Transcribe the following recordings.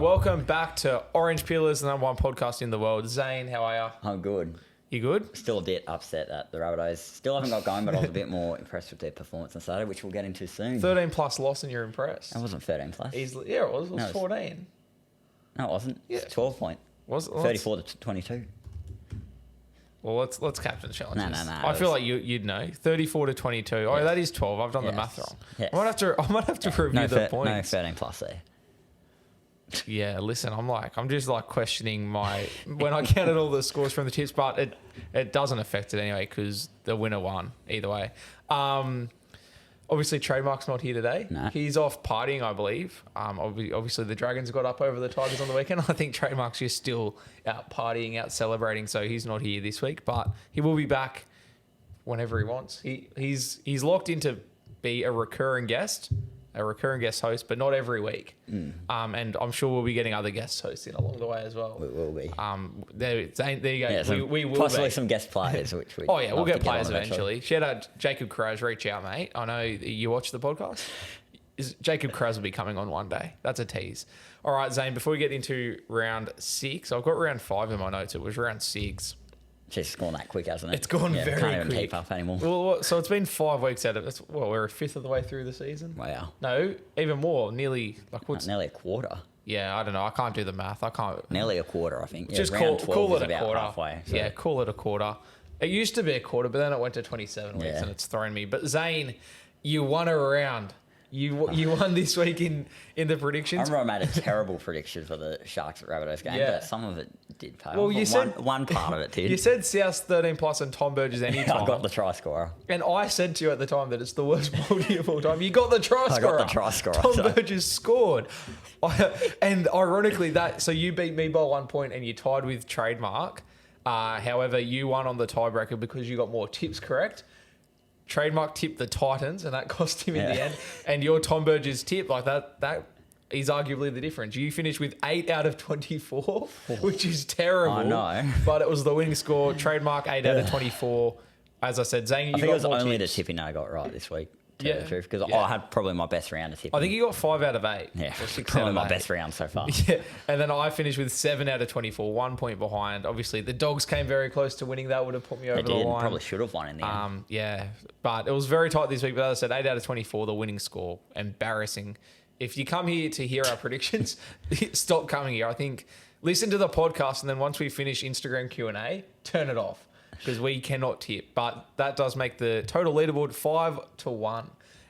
welcome back to Orange Peelers, the number one podcast in the world. Zane, how are you? I'm good. You good? Still a bit upset that the Rabbitohs still haven't got going, but I was a bit more impressed with their performance on Saturday, which we'll get into soon. 13 plus loss and you're impressed. That wasn't 13 plus. Easily. Yeah, it was. It was 14. No, it wasn't. Yeah. It's 12 point. Was it? 34 to 22. Well, let's captain the challenges. No. I feel like you'd know. 34 to 22. Oh, Yes. that is 12. I've done the Yes. math wrong. Yes. I might have to review the points. No 13 plus there. Yeah, listen, I'm just questioning when I counted all the scores from the tips, but it doesn't affect it anyway because the winner won either way. Obviously, Trademark's not here today. No. He's off partying, I believe. Obviously, the Dragons got up over the Tigers on the weekend. I think Trademark's just still out partying, out celebrating, so he's not here this week, but he will be back whenever he wants. He's locked in to be a recurring guest host, but not every week. And I'm sure we'll be getting other guest hosts in along the way as well. We will be. There you go. Yeah, we will possibly be. some guest players, which we. We'll get players eventually. Shout out Jacob Cries, reach out, mate. I know you watch the podcast. Jacob Cries will be coming on one day. That's a tease. All right, Zane, before we get into round 6, I've got round 5 in my notes. It was round 6. It's gone that quick, hasn't it? It's gone very can't even quick. keep up anymore. Well, so it's been 5 weeks out of it. We're a fifth of the way through the season. Wow. No, even more. Nearly Nearly a quarter. Yeah, I don't know. I can't do the math. I can't. Nearly a quarter, I think. Just round 12 call is it a about quarter. halfway. So. Yeah, call it a quarter. It used to be a quarter, but then it went to 27 weeks, and it's thrown me. But Zane, you won a round. You won this week in the predictions. I remember I made a terrible prediction for the Sharks at Rabbitohs game, but some of it did pay well, off. You said one part of it did. You said South 13 plus and Tom Burgess anytime. I got the try scorer. And I said to you at the time that it's the worst multi of all time. You got the try scorer. I got the try scorer. Tom Burgess scored. And ironically, so you beat me by 1 point and you tied with Trademark. However, you won on the tiebreaker because you got more tips correct. Trademark tipped the Titans, and that cost him in the end. And your Tom Burgess tip, that is arguably the difference. You finished with 8 out of 24, which is terrible. I know. But it was the winning score. Trademark 8 out of 24. As I said, Zane, you got more I think it was only tips. the tipping I got right this week. To tell the truth, because I had probably my best round of tipping. I think you got 5 out of 8. Yeah, or 6 probably out of my 8. best round so far. Yeah, and then I finished with 7 out of 24, 1 point behind. Obviously, the Dogs came very close to winning. That would have put me over the line. Probably should have won in the end. Yeah, but it was very tight this week. But as I said, 8 out of 24, the winning score. Embarrassing. If you come here to hear our predictions, stop coming here. I think listen to the podcast, and then once we finish Instagram Q&A, turn it off because we cannot tip. But that does make the total leaderboard 5-1.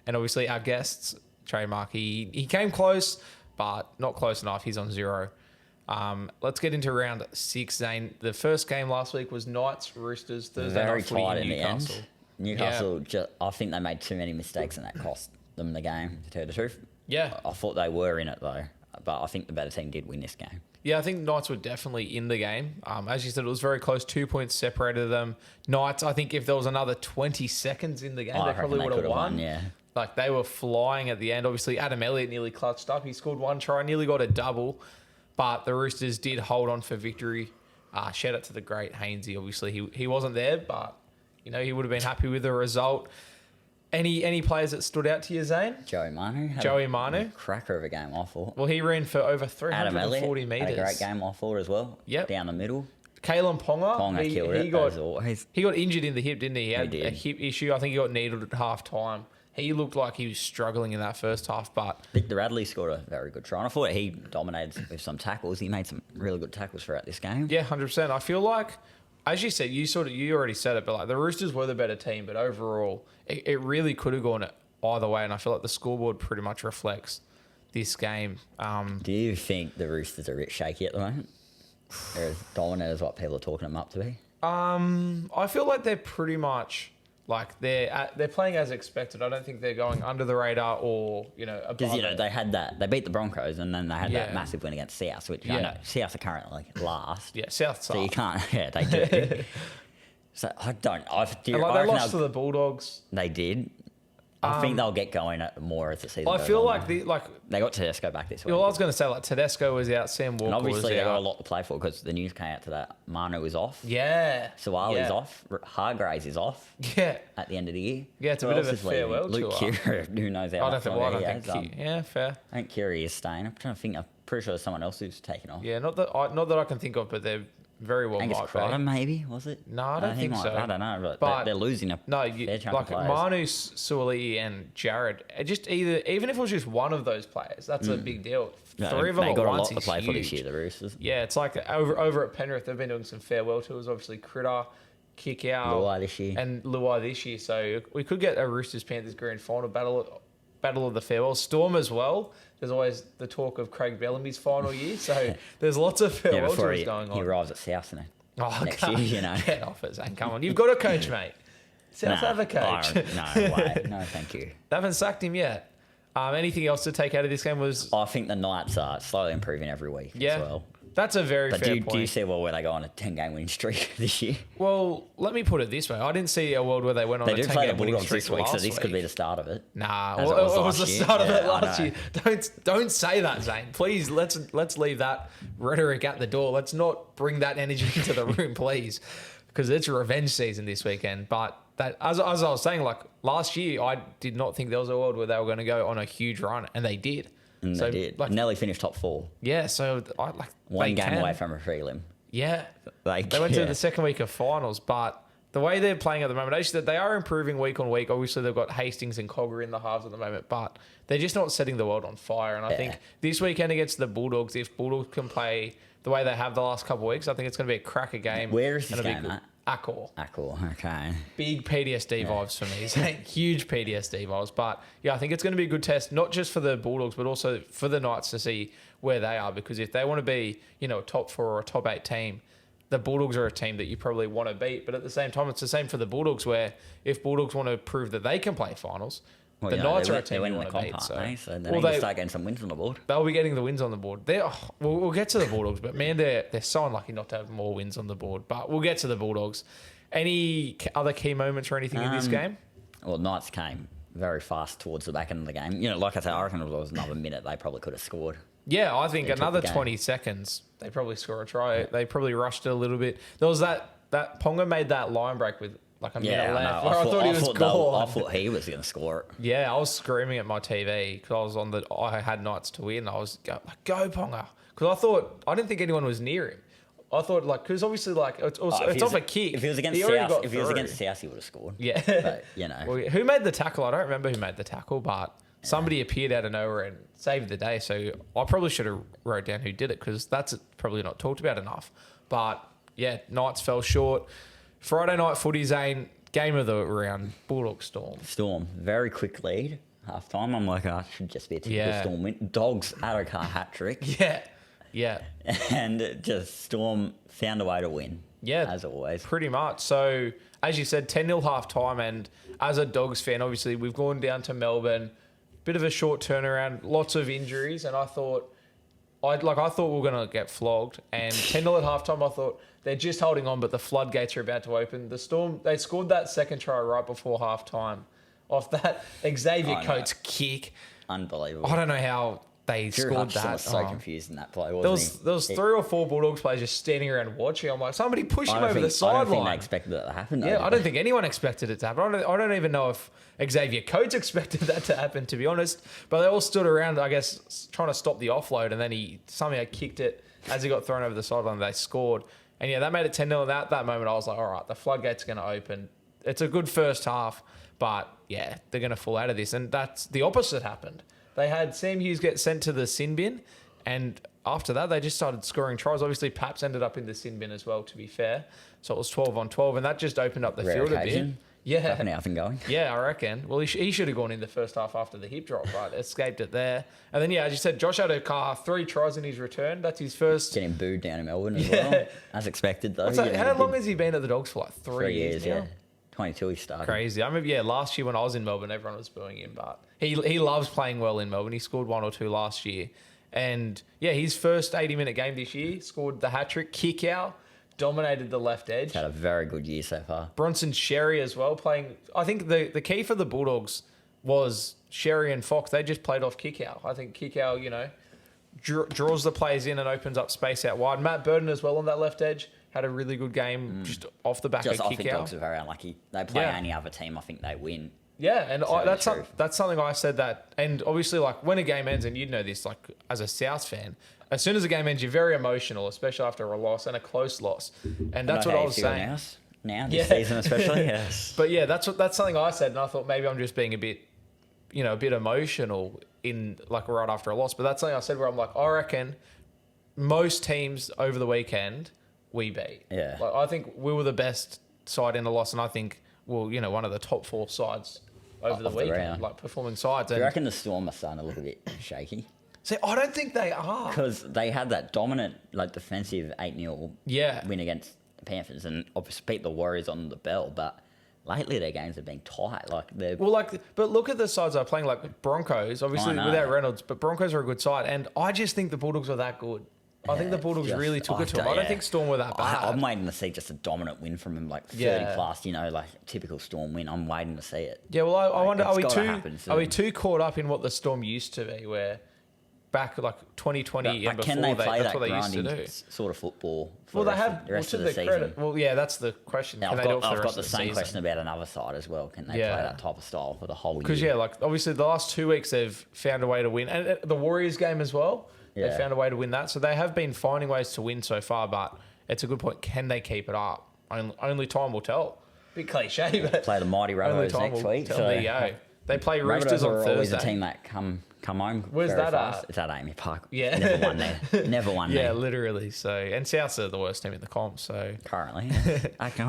And obviously our guests, Trademark, he came close, but not close enough. He's on 0. Let's get into round 6, Zane. The first game last week was Knights, Roosters, Thursday Very night footy tight in in the Newcastle. end. Newcastle, I think they made too many mistakes and that cost them the game, to tell you the truth. Yeah. I thought they were in it though, but I think the better team did win this game. Yeah, I think Knights were definitely in the game. As you said, it was very close. 2 points separated them. Knights, I think if there was another 20 seconds in the game, they probably would have won. Yeah. Like, they were flying at the end. Obviously, Adam Elliott nearly clutched up. He scored 1 try, nearly got a double. But the Roosters did hold on for victory. Shout out to the great Hainsey. Obviously, he wasn't there, but, he would have been happy with the result. Any players that stood out to you, Zane? Joey Manu. Cracker of a game, I thought. Well, he ran for over 340 Adam Elliott metres. had a great game, I thought, as well. Yep. Down the middle. Kalen Ponga killed it, as always. He got injured in the hip, didn't he? He had He a did. hip issue. I think he got needled at half time. He looked like he was struggling in that first half, but Victor Radley scored a very good try. And I thought he dominated with some tackles. He made some really good tackles throughout this game. yeah, 100%. I feel like, as you said, you already said it, but like the Roosters were the better team, but overall, it really could have gone either way, and I feel like the scoreboard pretty much reflects this game. Do you think the Roosters are a bit shaky at the moment? They're as dominant as what people are talking them up to be? I feel like they're pretty much like they're playing as expected. I don't think they're going under the radar or above. Because they had that, they beat the Broncos and then they had that massive win against South, which I know South are currently last. Yeah, South. So you can't. Yeah, they do. So I don't. They lost to the Bulldogs. They did. I think they'll get going more as the season goes I feel on. like they got Tedesco back this week. Well, I was going to say Tedesco was out, Sam Walker and obviously was they got a out. lot to play for because the news came out to that Manu is off. Yeah. Sawali's off. Hargraves is off. Yeah. At the end of the year. Yeah, it's a bit of a farewell Luke tour. Keary, who knows how I much don't longer he think has. Keary. Yeah, fair. I think Keary is staying. I'm trying to think. I'm pretty sure there's someone else who's taken off. Yeah, not that I can think of, but they're very well Angus might be. Crichton, maybe, was it? No, I don't think so. I don't know, But but they're losing a fair chunk like of players. Manu, Suoli, and Jared. Even if it was just one of those players, that's a big deal. No, Three of them they at got a once lot to is play for this huge. year, the Roosters. Yeah, it's like over at Penrith, they've been doing some farewell tours. Obviously, Critter, Kick Out, Luai this year. and Luai this year. So we could get a Roosters Panthers grand final battle of the farewell. Storm as well. There's always the talk of Craig Bellamy's final year. So there's lots of farewell before tours going on. he arrives at South next God, year, you know. Get off it, Zane. Come on. You've got a coach, mate. South have a coach. No way. No, thank you. They haven't sacked him yet. Anything else to take out of this game was... I think the Knights are slowly improving every week as well. That's a very But fair do point. you see where they go on a 10-game winning streak this year? Well, let me put it this way. I didn't see a world where they went on They a do play the 10-game winning Bulldogs streak this week, so last this could week. be the start of it. Nah, As well, it was it was the last year. start of it Yeah, I last know. year. Don't say that, Zane. Please, let's leave that rhetoric at the door. Let's not bring that energy into the room, please, because it's revenge season this weekend. But that, as I was saying, like last year, I did not think there was a world where they were going to go on a huge run, and they did. And So, they did. like- Nearly finished top 4. Yeah, so One they game can. away from a prelim. Yeah, Like, they went to yeah. the second week of finals, but the way they're playing at the moment, actually, they are improving week on week. Obviously, they've got Hastings and Cogger in the halves at the moment, but they're just not setting the world on fire. And I think this weekend against the Bulldogs, if Bulldogs can play the way they have the last couple of weeks, I think it's going to be a cracker game. Where is this and a game big- at? Accor. Okay. Big PTSD vibes for me. Huge PTSD vibes. But yeah, I think it's going to be a good test, not just for the Bulldogs, but also for the Knights to see where they are. Because if they want to be, a top 4 or a top 8 team, the Bulldogs are a team that you probably want to beat. But at the same time, it's the same for the Bulldogs, where if Bulldogs want to prove that they can play finals, the Knights are a team you want to beat. So they Well, need to start getting some wins on the board. they'll be getting the wins on the board. We'll get to the Bulldogs, but man, they're so unlucky not to have more wins on the board. But we'll get to the Bulldogs. Any other key moments or anything in this game? Well, Knights came very fast towards the back end of the game. Like I said, I reckon if it was another minute, they probably could have scored. Yeah, I think They took another the game. 20 seconds, they probably score a try. They probably rushed it a little bit. There was that Ponga made that line break with like a minute left. Where I thought he was gone. I thought he was going to score it. Yeah, I was screaming at my TV because I had Knights to win. I was like, go Ponga. Because I didn't think anyone was near him. I thought because obviously it's off a kick. If he was against He already got South, through. he would have scored. Yeah. But, Well, who made the tackle? I don't remember who made the tackle, but somebody appeared out of nowhere and saved the day. So I probably should have wrote down who did it because that's probably not talked about enough. But yeah, Knights fell short. Friday night footy, Zane, game of the round, Bulldog Storm. Storm, very quick lead. Half time, I'm like, it should just be a typical Storm win. Dogs, Adokar hat trick. Yeah. And just Storm found a way to win. Yeah. As always. Pretty much. So, as you said, 10-0 half time. And as a Dogs fan, obviously, we've gone down to Melbourne. Bit of a short turnaround, lots of injuries. And I thought we were going to get flogged. And 10-0 at half time, I thought they're just holding on, but the floodgates are about to open. The Storm, they scored that second try right before half time off that Xavier Coates kick. Unbelievable. I don't know how they Drew scored Hutchison that. was so confused in that play, wasn't There was 3 or 4 Bulldogs players just standing around watching. I'm like, somebody push him over the I don't think sideline. they expected that to happen. Yeah, I don't think anyone expected it to happen. I don't even know if Xavier Coates expected that to happen, to be honest. But they all stood around, I guess, trying to stop the offload, and then he somehow kicked it as he got thrown over the sideline. They scored. And yeah, that made it 10-0. At that moment, I was like, all right, the floodgates are going to open. It's a good first half, but yeah, they're going to fall out of this. And that's the opposite happened. They had Sam Hughes get sent to the sin bin, and after that, they just started scoring tries. Obviously, Paps ended up in the sin bin as well, to be fair. So it was 12 on 12, and that just opened up the field a bit. Yeah. Up and out and going. Yeah, I reckon. Well, he should have gone in the first half after the hip drop, but escaped it there. And then, yeah, as you said, Josh Adokar, 3 tries in his return. That's his first. Getting booed down in Melbourne as well. As expected, though. How long has he been at the Dogs for? Like 3 years now? Yeah. 22 he started. Crazy. I remember, last year when I was in Melbourne, everyone was booing him, but he loves playing well in Melbourne. He scored 1 or 2 last year. And, yeah, his first 80-minute game this year, scored the hat-trick, kick out, dominated the left edge. He's had a very good year so far. Bronson Sherry as well playing. I think the key for the Bulldogs was Sherry and Fox. They just played off kick out. I think kick out, draws the players in and opens up space out wide. Matt Burton as well on that left edge had a really good game just off the back of kick out. I think Dogs are very unlucky. They play any other team, I think they win. Yeah, and So that's something I said that, and obviously, like when a game ends, and you'd know this, like as a South fan, as soon as a game ends, you're very emotional, especially after a loss and a close loss, and that's what I was saying. Now this season especially, yes. But yeah, that's something I said, and I thought maybe I'm just being a bit emotional in like right after a loss. But that's something I said where I'm like, I reckon most teams over the weekend we beat. Yeah. Like I think we were the best side in the loss, and I think one of the top 4 sides over the Off the weekend, ground. like performing sides. Do And you reckon the Storm are starting to look a bit shaky? see, I don't think they are. Because they had that dominant, like, defensive 8-0 Yeah. win against the Panthers and obviously beat the Warriors on the bell, but lately their games have been tight. Like, they're... Well, but look at the sides they're playing, like Broncos, obviously I know. without Reynolds, but Broncos are a good side, and I just think the Bulldogs are that good. I think the Bulldogs really took it to them. I don't think Storm were that bad. I'm waiting to see just a dominant win from them, like 30 Yeah. plus, like typical Storm win. I'm waiting to see it. Yeah, well, I wonder, it's gotta happen are we soon. too caught up in what the Storm used to be, where back like 2020 and But before can they play that's that what they used to grinding do? sort of football for Well, the they rest, have the rest to of the their season? credit. Well, yeah, that's the question. Now, Can I've they do it got, for the I've rest got the of the same season? question about another side as well. Can they Yeah. play that type of style for the whole year? Because yeah, like obviously the last 2 weeks they've found a way to win, and the Warriors game as well. They Yeah. found a way to win that, so they have been finding ways to win so far. But it's a good point. Can they keep it up? Only time will tell. Bit cliche, but Play the mighty only Rabbitohs time next will week. tell. So There you go. They play Roosters Rabbitohs on are always a Thursday. team that come home. Where's very that fast. at? It's at Amy Park. Yeah. Never won there. Never won Yeah, there. literally. So, and Souths are the worst team in the comp. So Currently. Actually,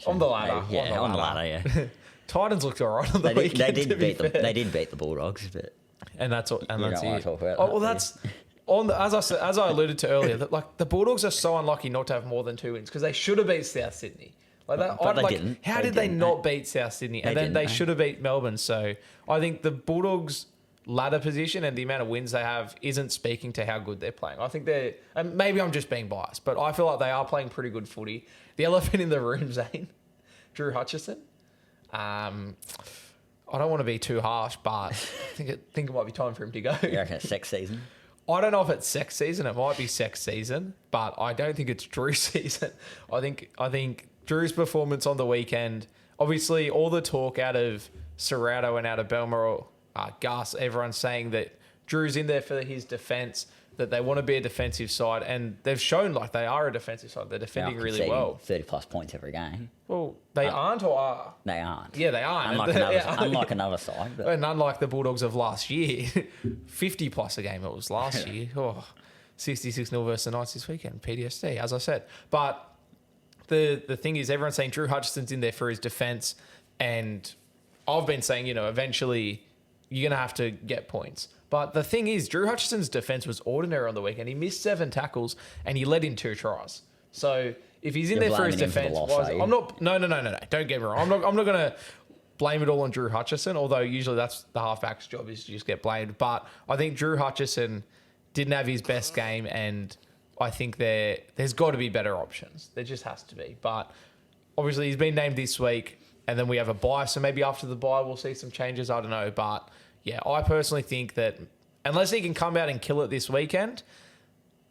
on the ladder. maybe. Yeah, on the ladder, yeah. Titans looked alright on the They weekend. did to be beat them. fair. They did beat the Bulldogs, but And that's all. And You that's don't wanna it. talk about Oh that, well, do you? that's on the, as I alluded to earlier. That like the Bulldogs are so unlucky not to have more than 2 wins because they should have beat South Sydney. Like that, But they like didn't. how They did they didn't, not beat South Sydney? And They then they didn't, should have beat Melbourne. So I think the Bulldogs' ladder position and the amount of wins they have isn't speaking to how good they're playing. I think they're, and maybe I'm just being biased, but I feel like they are playing pretty good footy. The elephant in the room, Zane, Drew Hutchison. I don't want to be too harsh, but I think it might be time for him to go. you reckon it's sex season? I don't know if it's sex season. It might be sex season, but I don't think it's Drew season. I think Drew's performance on the weekend, obviously all the talk out of Serrato and out of Belmore, Gus, everyone's saying that Drew's in there for his defence, that they want to be a defensive side, and they've shown like they are a defensive side. They're defending Now really conceding well. 30 plus points every game. Well, they aren't or are? They aren't. Yeah, they aren't. Unlike another side. But And unlike the Bulldogs of last year, 50 plus a game it was last year. 66-0 versus the Knights this weekend. PTSD, as I said. But the thing is, everyone's saying Drew Hutchison's in there for his defence. And I've been saying, eventually you're going to have to get points. But the thing is, Drew Hutchison's defence was ordinary on the weekend. He missed 7 tackles and he led in 2 tries. So if he's in You're there for his blaming him for the defence, loss, are you? I'm not. No. Don't get me wrong. I'm not going to blame it all on Drew Hutchison, although usually that's the halfback's job is to just get blamed. But I think Drew Hutchison didn't have his best game, and I think there's got to be better options. There just has to be. But obviously he's been named this week, and then we have a bye, so maybe after the bye we'll see some changes. I don't know. But yeah, I personally think that unless he can come out and kill it this weekend,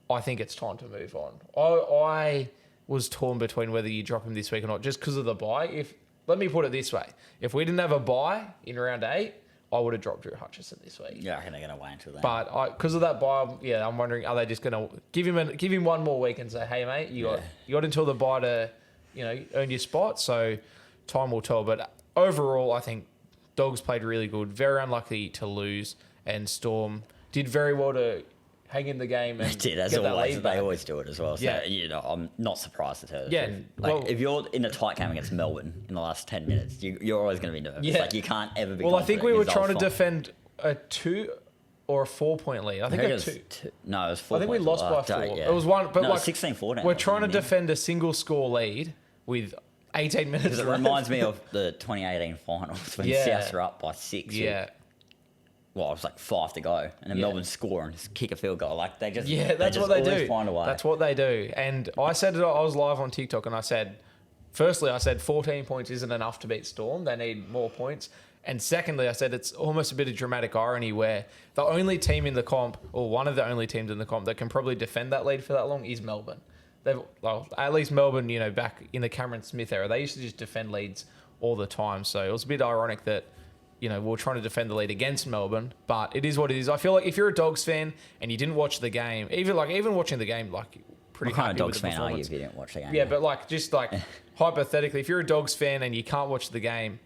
I think it's time to move on. I was torn between whether you drop him this week or not, just because of the bye. Let me put it this way: if we didn't have a bye in round 8, I would have dropped Drew Hutchison this week. yeah, I reckon they're going to wait until then. But because of that bye, I'm wondering, are they just going to give him one more week and say, hey mate, you got until the bye to earn your spot. So time will tell. But overall, I think Dogs played really good. Very unlucky to lose, and Storm did very well to hang in the game and They did, as get that always. lead They back. always do it as well. So, Yeah. I'm not surprised to tell you. Yeah, well- if you're in a tight game against Melbourne in the last 10 minutes, you're always going to be nervous. Yeah. Like, you can't ever be Well, I think confident we were because trying to they'll defend a 2 or a 4-point lead. I think find- a it was 2. No, it was 4 I think we points. lost by 4. Yeah. It was one, but no, like 16-14. we're trying to defend. defend a single score lead with 18 minutes Because it left. reminds me of the 2018 finals when Yeah. Souths are up by 6. Yeah. Well, it was like 5 to go, and then Yeah. Melbourne score and just kick a field goal. Like they just That's just what they always do. Find a way. That's what they do. And I said it. I was live on TikTok, and I said, firstly, 14 points isn't enough to beat Storm. They need more points. And secondly, I said it's almost a bit of dramatic irony where the only team in the comp, or one of the only teams in the comp that can probably defend that lead for that long is Melbourne. At least Melbourne, back in the Cameron Smith era, they used to just defend leads all the time. So it was a bit ironic that, we were trying to defend the lead against Melbourne, but it is what it is. I feel like if you're a Dogs fan and you didn't watch the game, even watching the game, pretty What kind happy of with Dogs the fan are you performance. if you didn't watch the game? Yeah, but just hypothetically, if you're a Dogs fan and you can't watch the game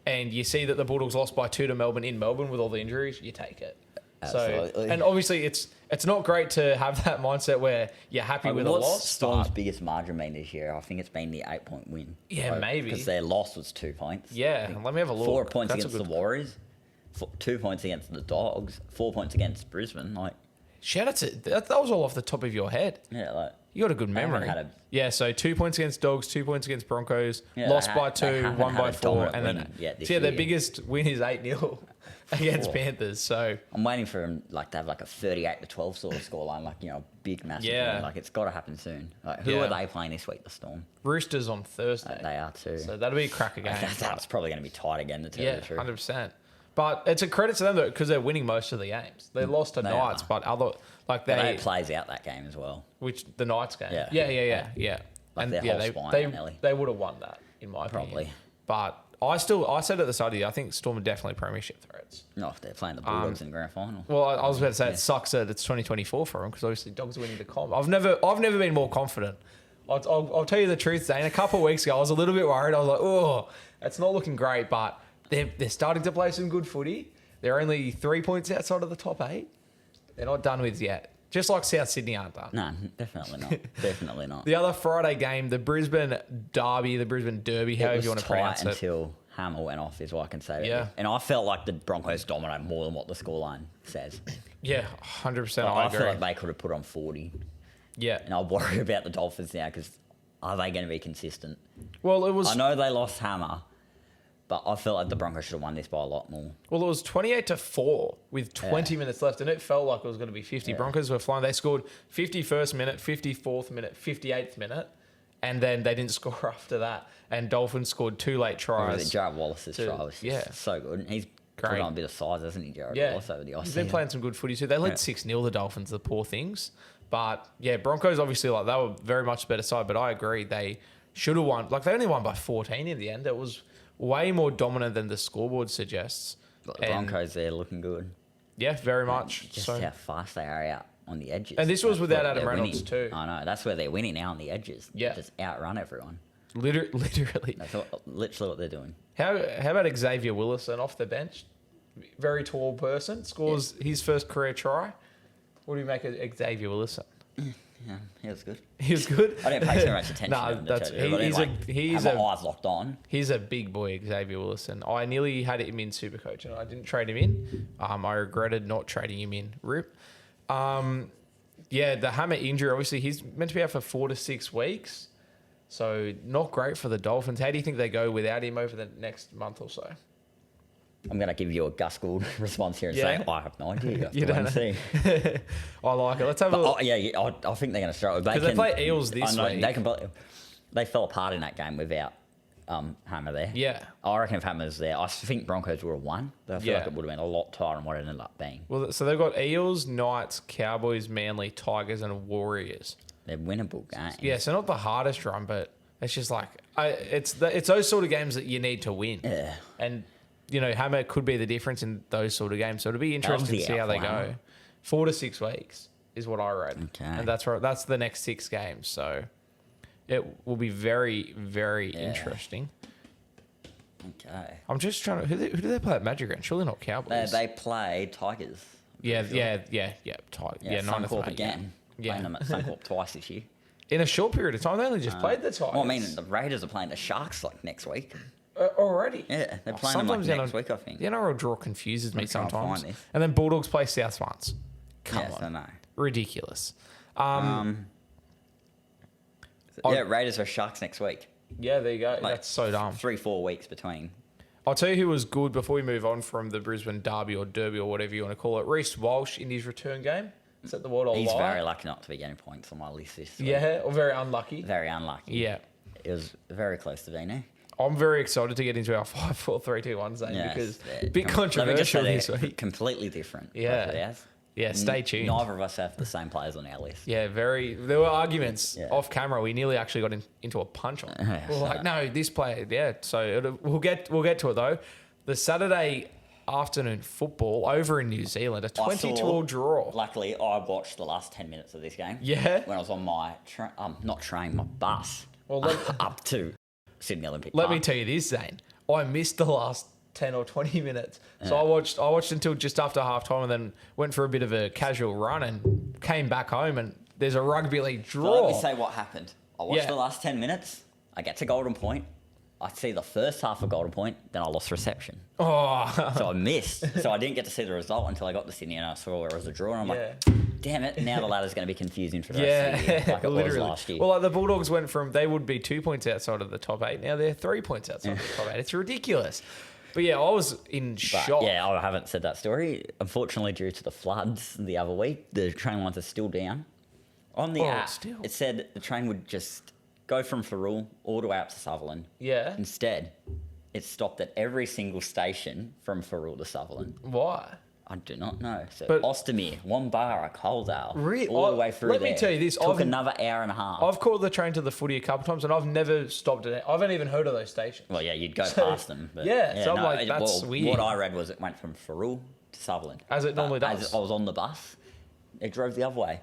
and you see that the Bulldogs lost by 2 to Melbourne in Melbourne with all the injuries, you take it. Absolutely. So, and obviously it's not great to have that mindset where you're happy with a what's loss. Storm's but- biggest margin been this year? I think it's been the 8-point win. Yeah, maybe. Because their loss was 2 points. Yeah, let me have a look. 4 points That's a against good- the Warriors, 2 points against the Dogs, 4 points against Brisbane. Shout out to that was all off the top of your head. Yeah, You got a good memory. Yeah, so 2 points against Dogs, 2 points against Broncos, lost by 2, won by 4, and then their biggest win is 8-0 against Panthers. So I'm waiting for them to have a 38-12 sort of scoreline, big massive. Yeah. Win. It's got to happen soon. Who are they playing this week? The Storm. Roosters on Thursday. They are too. So that'll be a cracker game. That's probably going to be tight again. To tell the truth. 100%. But it's a credit to them though because they're winning most of the games. They lost to Knights, but it plays out that game as well. Which the Knights game. Yeah. Yeah. Like their whole spine, they would have won that in my opinion. Probably. But I said at the start of the year, I think Storm are definitely premiership threats. No, if they're playing the Bulldogs in the grand final. Well, I was about to say it sucks that it's 2024 for them because obviously Dogs are winning the comp. I've never been more confident. I'll tell you the truth, Zane. A couple of weeks ago, I was a little bit worried. I was like, oh, it's not looking great, but they're starting to play some good footy. They're only 3 points outside of the top 8. They're not done with yet. Just like South Sydney aren't done. No, definitely not. Definitely not. The other Friday game, the Brisbane Derby, however you want to pronounce it. Until Hammer went off is what I can say. Yeah. And I felt like the Broncos dominated more than what the scoreline says. Yeah, 100%. I I agree. feel like they could have put on 40. Yeah. And I worry about the Dolphins now because are they going to be consistent? Well, it was. I know they lost Hammer, but I felt like the Broncos should have won this by a lot more. Well, it was 28-4 with 20 minutes left, and it felt like it was going to be 50. Yeah. Broncos were flying. They scored 51st minute, 54th minute, 58th minute, and then they didn't score after that. And Dolphins scored 2 late tries. Jared Wallace's try was just so good. And he's put on a bit of size, hasn't he, Jared Wallace, over the He's been playing some good footy too. They led 6-0 the Dolphins, the poor things. But, yeah, Broncos obviously, they were very much better side, but I agree. They should have won. They only won by 14 in the end. It was way more dominant than the scoreboard suggests. But the Broncos, they're looking good. Yeah, very much. Just how fast they are out on the edges. And this was without Adam Reynolds winning. too. I know. That's where they're winning now on the edges. Yeah. Just outrun everyone. Literally. That's literally what they're doing. How about Xavier Willison off the bench? Very tall person. Scores his first career try. What do you make of Xavier Willison? Yeah, he was good. He was good. I didn't pay too much attention to him. He's have my eyes locked on. He's a big boy, Xavier Willison. I nearly had him in Supercoach and I didn't trade him in. I regretted not trading him in. Rip. The hammer injury, obviously, he's meant to be out for 4 to 6 weeks. So not great for the Dolphins. How do you think they go without him over the next month or so? I'm going to give you a Gus Gould response here and say, I have no idea. You don't know. See. I like it. Let's have a look. I think they're going to struggle. Because they play Eels this week. They fell apart in that game without Hammer there. Yeah. I reckon if Hammer's there, I think Broncos would have won. But I feel like it would have been a lot tighter than what it ended up being. Well, so they've got Eels, Knights, Cowboys, Manly, Tigers, and Warriors. They're winnable games. Yeah, so not the hardest run, but it's just it's those sort of games that you need to win. Yeah. And Hammer could be the difference in those sort of games. So it'll be interesting to see how they go. 4 to 6 weeks is what I read. Okay. And that's right. That's the next 6 games. So it will be very, very interesting. Okay. I'm just trying to. Who do they play at Magic Round? Surely not Cowboys. They play Tigers. Yeah. Tigers. Yeah, Suncorp again. Yeah. Playing them at Suncorp twice this year. In a short period of time, they only just played the Tigers. Well, I mean, the Raiders are playing the Sharks next week. Already? Yeah, they're playing them next week, I think. The NRL draw confuses me sometimes. Find this. And then Bulldogs play South once. Come on. I know. Ridiculous. Raiders or Sharks next week. Yeah, there you go. That's so dumb. 3-4 weeks between. I'll tell you who was good before we move on from the Brisbane Derby or whatever you want to call it. Reece Walsh in his return game. Is that the word I He's very lucky not to be getting points on my list this week. Yeah, or very unlucky. Very unlucky. Yeah. It was very close to being there. I'm very excited to get into our 5-4-3-2-1 zone because a bit controversial this week. Completely different. Yeah. Yeah, stay tuned. Neither of us have the same players on our list. Yeah, there were arguments Yeah. off camera. We nearly actually got into a punch on. Yeah, We were like, no, this player. Yeah, so we'll get to it though. The Saturday afternoon football over in New Zealand, a 22-all draw. Luckily, I watched the last 10 minutes of this game. Yeah. When I was on my my bus Well, up to Sydney Olympic let Park. me tell you this, Zane. I missed the last 10 or 20 minutes. So I watched until just after half time and then went for a bit of a casual run and came back home and there's a rugby league So draw. let me say what happened. I watched Yeah. the last 10 minutes. I get to Golden Point. I see the first half of Golden Point. Then I lost reception. Oh, So I missed. So I didn't get to see the result until I got to Sydney and I saw it was a draw. And I'm Yeah. like, damn it. Now the ladder's going to be confusing for the rest of the year. Like it was last year. Well, like the Bulldogs went from, they would be 2 points outside of the top 8. Now they're 3 points outside of the top 8. It's ridiculous. But yeah, I was in But shock. yeah, I haven't said that story. Unfortunately, due to the floods the other week, the train lines are still down. On the app, still. it said the train would just go from Farul all the way up to Sutherland. Yeah. Instead, it stopped at every single station from Farul to Sutherland. Why? I do not know. So But- Ostermere, Wambara, Coaldale, Really? all the way through Let there. me tell you this, Took I've- another hour and a half. I've caught the train to the footy a couple times and I've never stopped at it. I haven't even heard of those stations. Well, yeah, you'd go So- past them. But yeah, so I'm like, that's weird. What I read was it went from Farul to Sutherland. As it normally But does. As I was on the bus, it drove the other way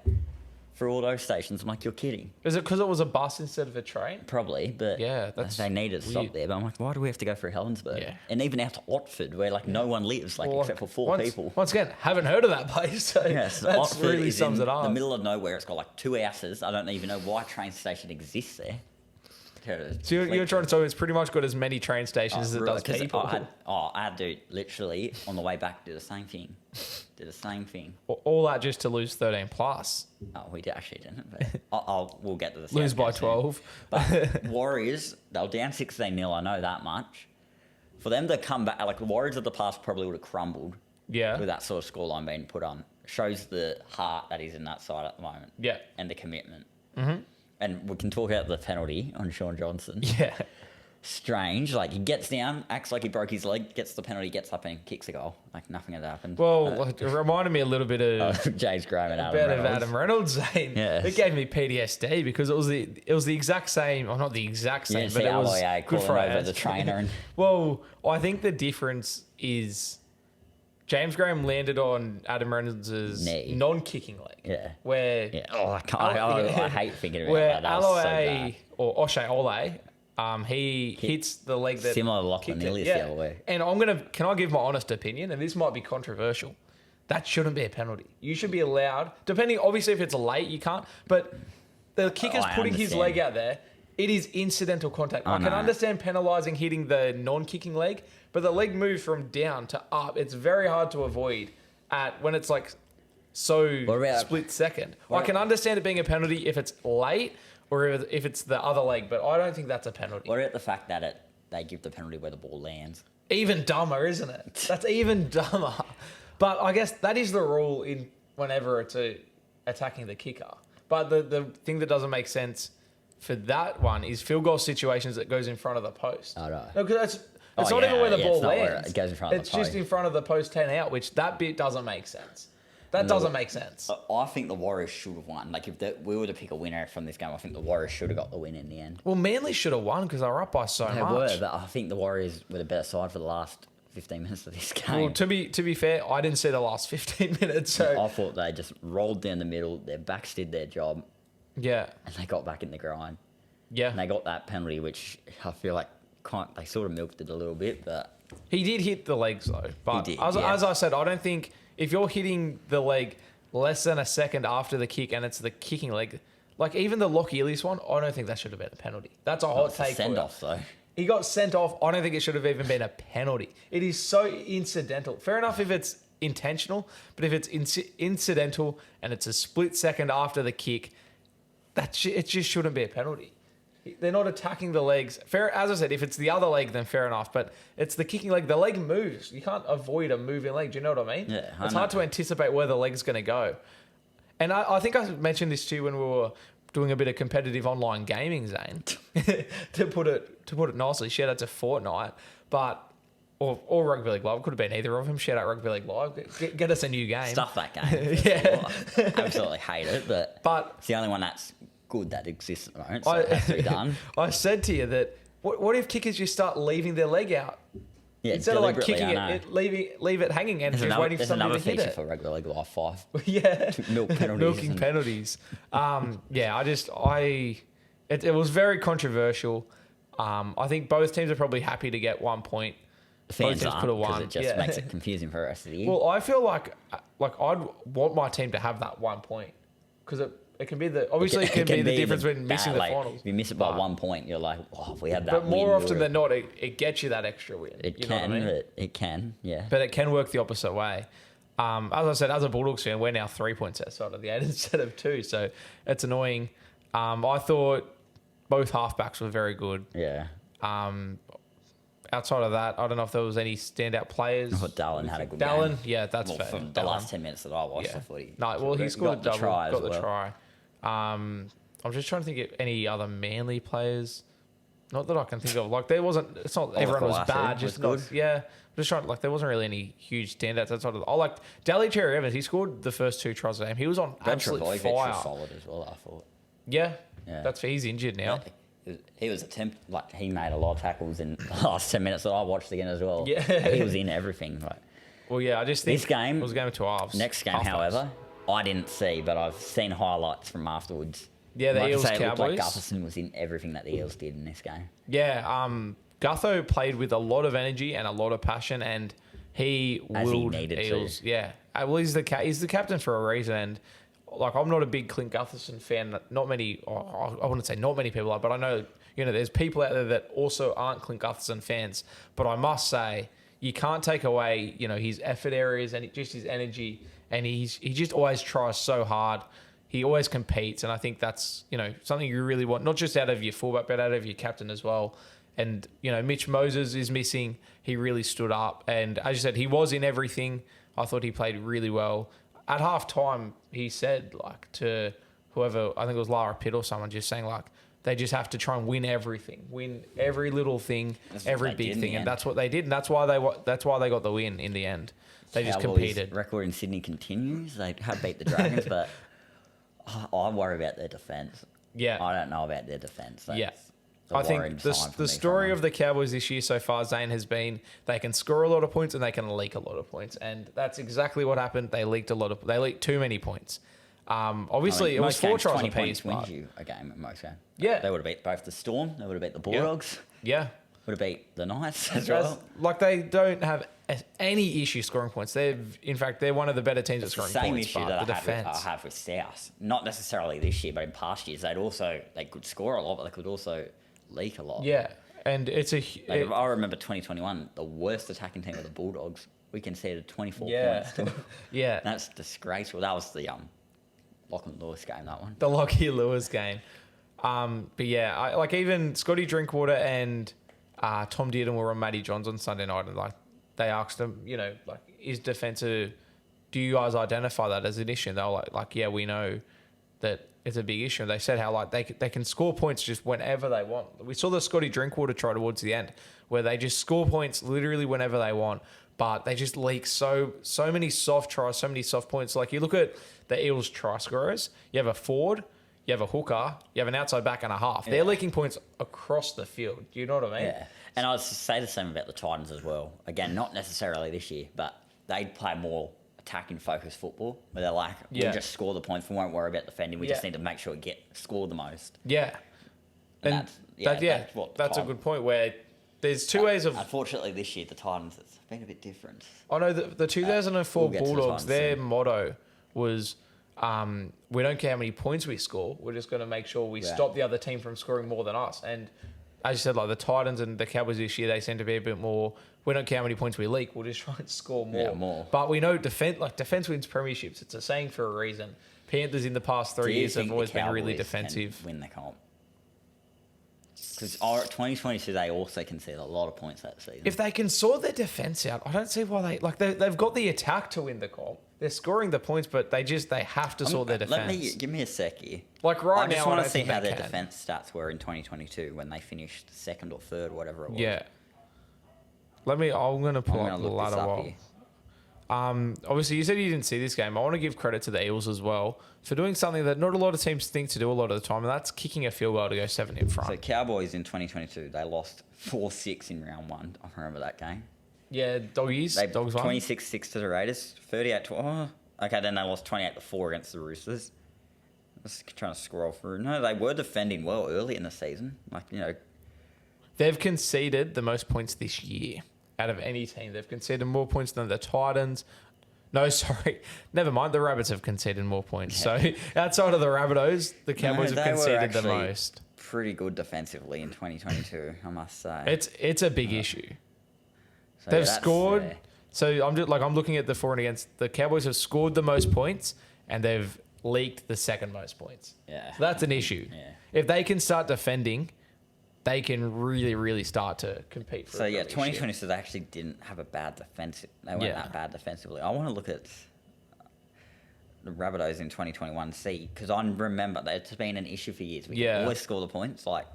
through all those stations. I'm like, you're kidding. Is it because it was a bus instead of a train? Probably, but Yeah, that's they needed to stop weird. there. But I'm like, why do we have to go through Helensburgh? Yeah. And even out to Watford, where like no one lives, like Well, except for four once, people. Once again, haven't heard of that place. So Yes, that Watford really is sums in it up. the middle of nowhere. It's got like 2 houses. I don't even know why a train station exists there. So you're trying to tell me it's pretty much got as many train stations as it does 'cause people. I had to literally on the way back do the same thing. Do the same thing. All that just to lose 13 plus. Oh, we actually didn't. But we'll get to the Lose South by Coast soon. 12. But Warriors, they were down 16-0. I know that much. For them to come back, like the Warriors of the past probably would have crumbled Yeah. with that sort of scoreline being put on. Shows the heart that is in that side at the moment. Yeah. And the commitment. Mm-hmm. And we can talk about the penalty on Sean Johnson. Yeah. Strange. Like, he gets down, acts like he broke his leg, gets the penalty, gets up and kicks a goal. Like, nothing had happened. Well, like, it reminded me a little bit of James Graham and Adam bit of Reynolds. Adam Reynolds saying Yes. it gave me PTSD because it was the exact same, well not the exact same, You but see it was Aloy good calling for over us. the trainer. And Well, I think the difference is James Graham landed on Adam Reynolds' Knee. non-kicking leg. yeah. Where Yeah. Oh, I can't. I hate thinking about where that. That was so bad. Aloy or O'Shea Ole, he hits the leg that Similar to Lachlan kicked it. Ilias the other way. And can I give my honest opinion? And this might be controversial. That shouldn't be a penalty. You should be allowed, depending, obviously if it's late, you can't. But the kicker's I putting his understand. leg out there. It is incidental contact. I can know. understand penalising hitting the non-kicking leg, but the leg moves from down to up. It's very hard to avoid when it's like so What about- split second. I can understand it being a penalty if it's late or if it's the other leg, but I don't think that's a penalty. What about the fact that they give the penalty where the ball lands? Even dumber, isn't it? That's even dumber. But I guess that is the rule in whenever it's attacking the kicker. But the thing that doesn't make sense for that one is field goal situations that goes in front of the post. Oh, no. No, because it's Oh, not yeah, even where the yeah, ball it's not where lands. it goes in front of the It's just post. in front of the post 10 out, which that bit doesn't make sense. That doesn't make sense. I think the Warriors should have won. Like, if we were to pick a winner from this game, I think the Warriors should have got the win in the end. Well, Manly should have won because they were up by so They much. were, but I think the Warriors were the better side for the last 15 minutes of this game. Well, to be fair, I didn't see the last 15 minutes. So I thought they just rolled down the middle, their backs did their job, yeah, and they got back in the grind. yeah. And they got that penalty, which I feel like they sort of milked it a little bit, but He did hit the legs though, but He did, as yeah. I said, I don't think if you're hitting the leg less than a second after the kick and it's the kicking leg, like even the Lockie Ellis one, I don't think that should have been a penalty. That's a hot it's a take. for you. send-off, though. He got sent off. I don't think it should have even been a penalty. It is so incidental. Fair enough if it's intentional, but if it's incidental and it's a split second after the kick, it just shouldn't be a penalty. They're not attacking the legs. Fair, as I said, if it's the other leg, then fair enough. But it's the kicking leg. The leg moves. You can't avoid a moving leg. Do you know what I mean? Yeah, I it's know. hard to anticipate where the leg's going to go. And I think I mentioned this to you when we were doing a bit of competitive online gaming, Zane. to put it nicely, shout out to Fortnite. But or Rugby League Live. It could have been either of them. Shout out Rugby League Live. Get us a new game. Stuff that game. Yeah. Absolutely hate it, but it's the only one that's good that exists at the moment, so it has to be done. I said to you that what if kickers just start leaving their leg out? Yeah, Instead of like kicking it, leave it hanging and just waiting for somebody to hit it. There's another feature for Rugby League Live 5. Yeah. Milk penalties. Milking penalties. It was very controversial. I think both teams are probably happy to get 1 point. The fans aren't, because it just makes it confusing for the rest of the year. Well, I feel like I'd want my team to have that 1 point because it can be the difference between missing the finals. If you miss it by 1 point, you're like, oh, if we had that. But more often than not, it gets you that extra win. It can, yeah. But it can work the opposite way. As I said, as a Bulldogs fan, we're now 3 points outside of the 8 instead of 2, so it's annoying. I thought both halfbacks were very good. Yeah. Outside of that, I don't know if there was any standout players. I thought Dallin had a good game. Yeah, that's fair. From the last 10 minutes that I watched, I thought he scored a double, got the try. I'm just trying to think of any other Manly players. Not that I can think of. Like there wasn't. It's not everyone was bad. Just not. Yeah. Just trying. Like there wasn't really any huge standouts outside of. I like Daly Cherry Evans. He scored the first 2 tries of the game. He was on absolute fire. Was solid as well, I thought. Yeah. That's he's injured now. He was he made a lot of tackles in the last 10 minutes that I watched again as well. Yeah. He was in everything. Well, yeah, I just think this game it was a game of 2 halves. Next game, however, I didn't see, but I've seen highlights from afterwards. Yeah, the Eels Cowboys. It looked like Gutherson was in everything that the Eels did in this game. Yeah, Gutho played with a lot of energy and a lot of passion, and he willed Eels. Yeah, well, he's the captain for a reason, and like I'm not a big Clint Gutherson fan. Not many. I wouldn't say not many people are, but I know there's people out there that also aren't Clint Gutherson fans. But I must say, you can't take away his effort areas and just his energy, and he just always tries so hard. He always competes, and I think that's something you really want, not just out of your fullback, but out of your captain as well. And Mitch Moses is missing. He really stood up, and as you said, he was in everything. I thought he played really well. At half time, he said to whoever, I think it was Lara Pitt or someone, just saying they just have to try and win everything, win every little thing, every big thing, and that's what they did, and that's why they got the win in the end. They just competed. Record in Sydney continues. They have beat the Dragons, but I worry about their defence. Yeah, I don't know about their defence. Yeah. I think the story of the Cowboys this year so far, Zane, has been they can score a lot of points and they can leak a lot of points, and that's exactly what happened. They leaked too many points. Obviously, it was 4 tries 20 apiece. Points wins you a game at most games. Yeah, they would have beat both the Storm. They would have beat the Bulldogs. Yeah, would have beat the Knights as well. They don't have any issue scoring points. In fact, they're one of the better teams at scoring points. Same issue that I have with South. Not necessarily this year, but in past years, they could score a lot, but they could also leak a lot. Yeah, and I remember 2021, the worst attacking team of the Bulldogs. We conceded 24 points to them. Yeah. That's disgraceful. That was the Lachlan Lewis game, that one. The Lockie Lewis game. But yeah, even Scotty Drinkwater and Tom Dearden were on Matty Johns on Sunday night, and they asked him, is defensive, do you guys identify that as an issue? And they were like, yeah, we know that it's a big issue. They said how they can score points just whenever they want. We saw the Scotty Drinkwater try towards the end where they just score points literally whenever they want, but they just leak so many soft tries, so many soft points. Like you look at the Eels try scorers, you have a forward, you have a hooker, you have an outside back and a half. Yeah. They're leaking points across the field. Do you know what I mean? Yeah. And I would say the same about the Titans as well. Again, not necessarily this year, but they'd play more attacking focused football where they're like, we just score the points, we won't worry about defending, we just need to make sure we score the most. Yeah. And that's a good point where there's 2 ways of... Unfortunately this year, the Titans, it's been a bit different. I know the 2004 Bulldogs, their motto was, we don't care how many points we score, we're just going to make sure we stop the other team from scoring more than us. And as you said, the Titans and the Cowboys this year, they seem to be a bit more, we don't care how many points we leak, we'll just try and score more. Yeah, more. But we know defense wins premierships. It's a saying for a reason. Panthers in the past 3 years have always been really defensive. Win the comp. Because 2022, they also conceded a lot of points that season. If they can sort their defense out, I don't see why they've got the attack to win the comp. They're scoring the points, but they have to sort their defense. Give me a sec here. Now, I just want to see how their defense stats were in 2022 when they finished second or third, whatever it was. Yeah. I'm going to pull I'm up going the to look this ladder up while. here. Obviously, you said you didn't see this game. I want to give credit to the Eagles as well for doing something that not a lot of teams think to do a lot of the time, and that's kicking a field goal to go 7 in front. So Cowboys in 2022, they lost 4-6 in round 1. I remember that game. Yeah, Dogs won. 26-6 to the Raiders, 38-12. Oh, okay, then they lost 28-4 against the Roosters. Just trying to scroll through. No, they were defending well early in the season. They've conceded the most points this year out of any team. They've conceded more points than the Titans. No, sorry. Never mind. The Rabbits have conceded more points. Yeah. So outside of the Rabbitohs, the Cowboys have conceded the most. Pretty good defensively in 2022, I must say. It's a big issue. So They've scored. Yeah. So I'm looking at the for and against. The Cowboys have scored the most points and they've leaked the second most points. Yeah. So that's an issue. Yeah. If they can start defending, they can really, really start to compete for So, 2022, they actually didn't have a bad defensive. They weren't that bad defensively. I want to look at the Rabbitohs in 2021 see, because I remember that it's been an issue for years. We can always score the points. Like,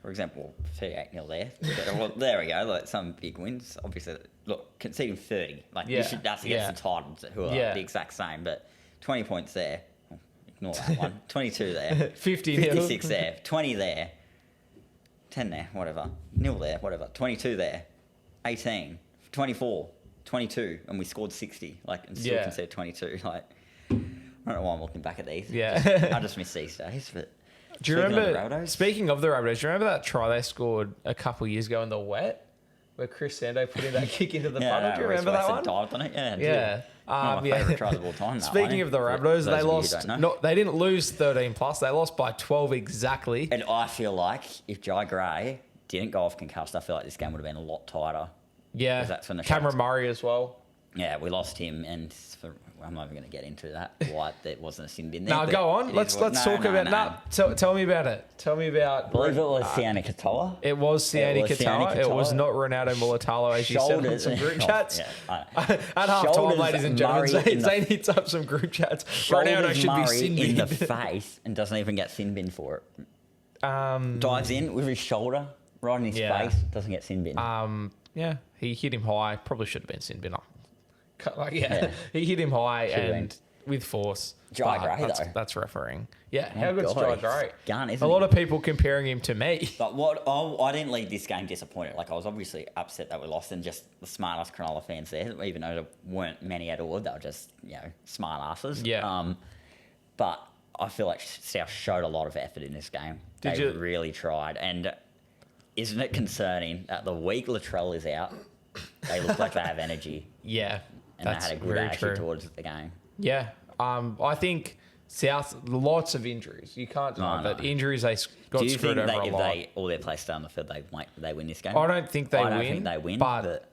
for example, 38-0 there. Well, there we go. Like, some big wins. Obviously, look, conceding 30. Like, that's against the Titans, who are the exact same. But 20 points there. Oh, ignore that one. 22 there. 56 there. 20 there. 10 there, whatever. 0 there, whatever. 22 there. 18. 24. 22. And we scored 60. Like, and still conceded 22. Like, I don't know why I'm looking back at these. Yeah. I just miss these days. But do you remember, speaking of the Rabbitohs, do you remember that try they scored a couple of years ago in the wet? Where Chris Sando put in that kick into the funnel. Do you remember that one? Dived on it. Yeah. One of my favourite tries of all time. Speaking of the Rabbitohs, they lost. They didn't lose 13 plus. They lost by 12 exactly. And I feel like if Jai Gray didn't go off concussed, I feel like this game would have been a lot tighter. Yeah. That's when Cameron Murray as well. Yeah, we lost him, and I'm not even going to get into that. Why there wasn't a sin bin there. No, go on. Let's talk about. Tell me about it. Tell me about. I believe it was Sione Katoa. It was Sione Katoa. It was not Ronaldo Mulatalo, as you said on some group chats. At half time, ladies and gentlemen, Zane hits up some group chats. Ronaldo should be sin binned in the face and doesn't even get sin binned for it. Dives in with his shoulder right in his face, doesn't get sin binned. Yeah, he hit him high. Probably should have been sin binned. He hit him high and with force. Jai Gray, though. That's refereeing. Yeah, how good's Jai Gray? Gun, a lot of people comparing him to me. But I didn't leave this game disappointed. Like, I was obviously upset that we lost, and just the smart-ass Cronulla fans there, even though there weren't many at all, they were just, smart asses. Yeah. But I feel like South showed a lot of effort in this game. They really tried. And isn't it concerning that the week Latrell is out, they look like they have energy? Yeah. And they had a good attitude towards the game. Yeah. I think South, lots of injuries. You can't deny that. Injuries, they got screwed over a lot. Do you think if all their players stay on the field, they win this game? I don't think they win. But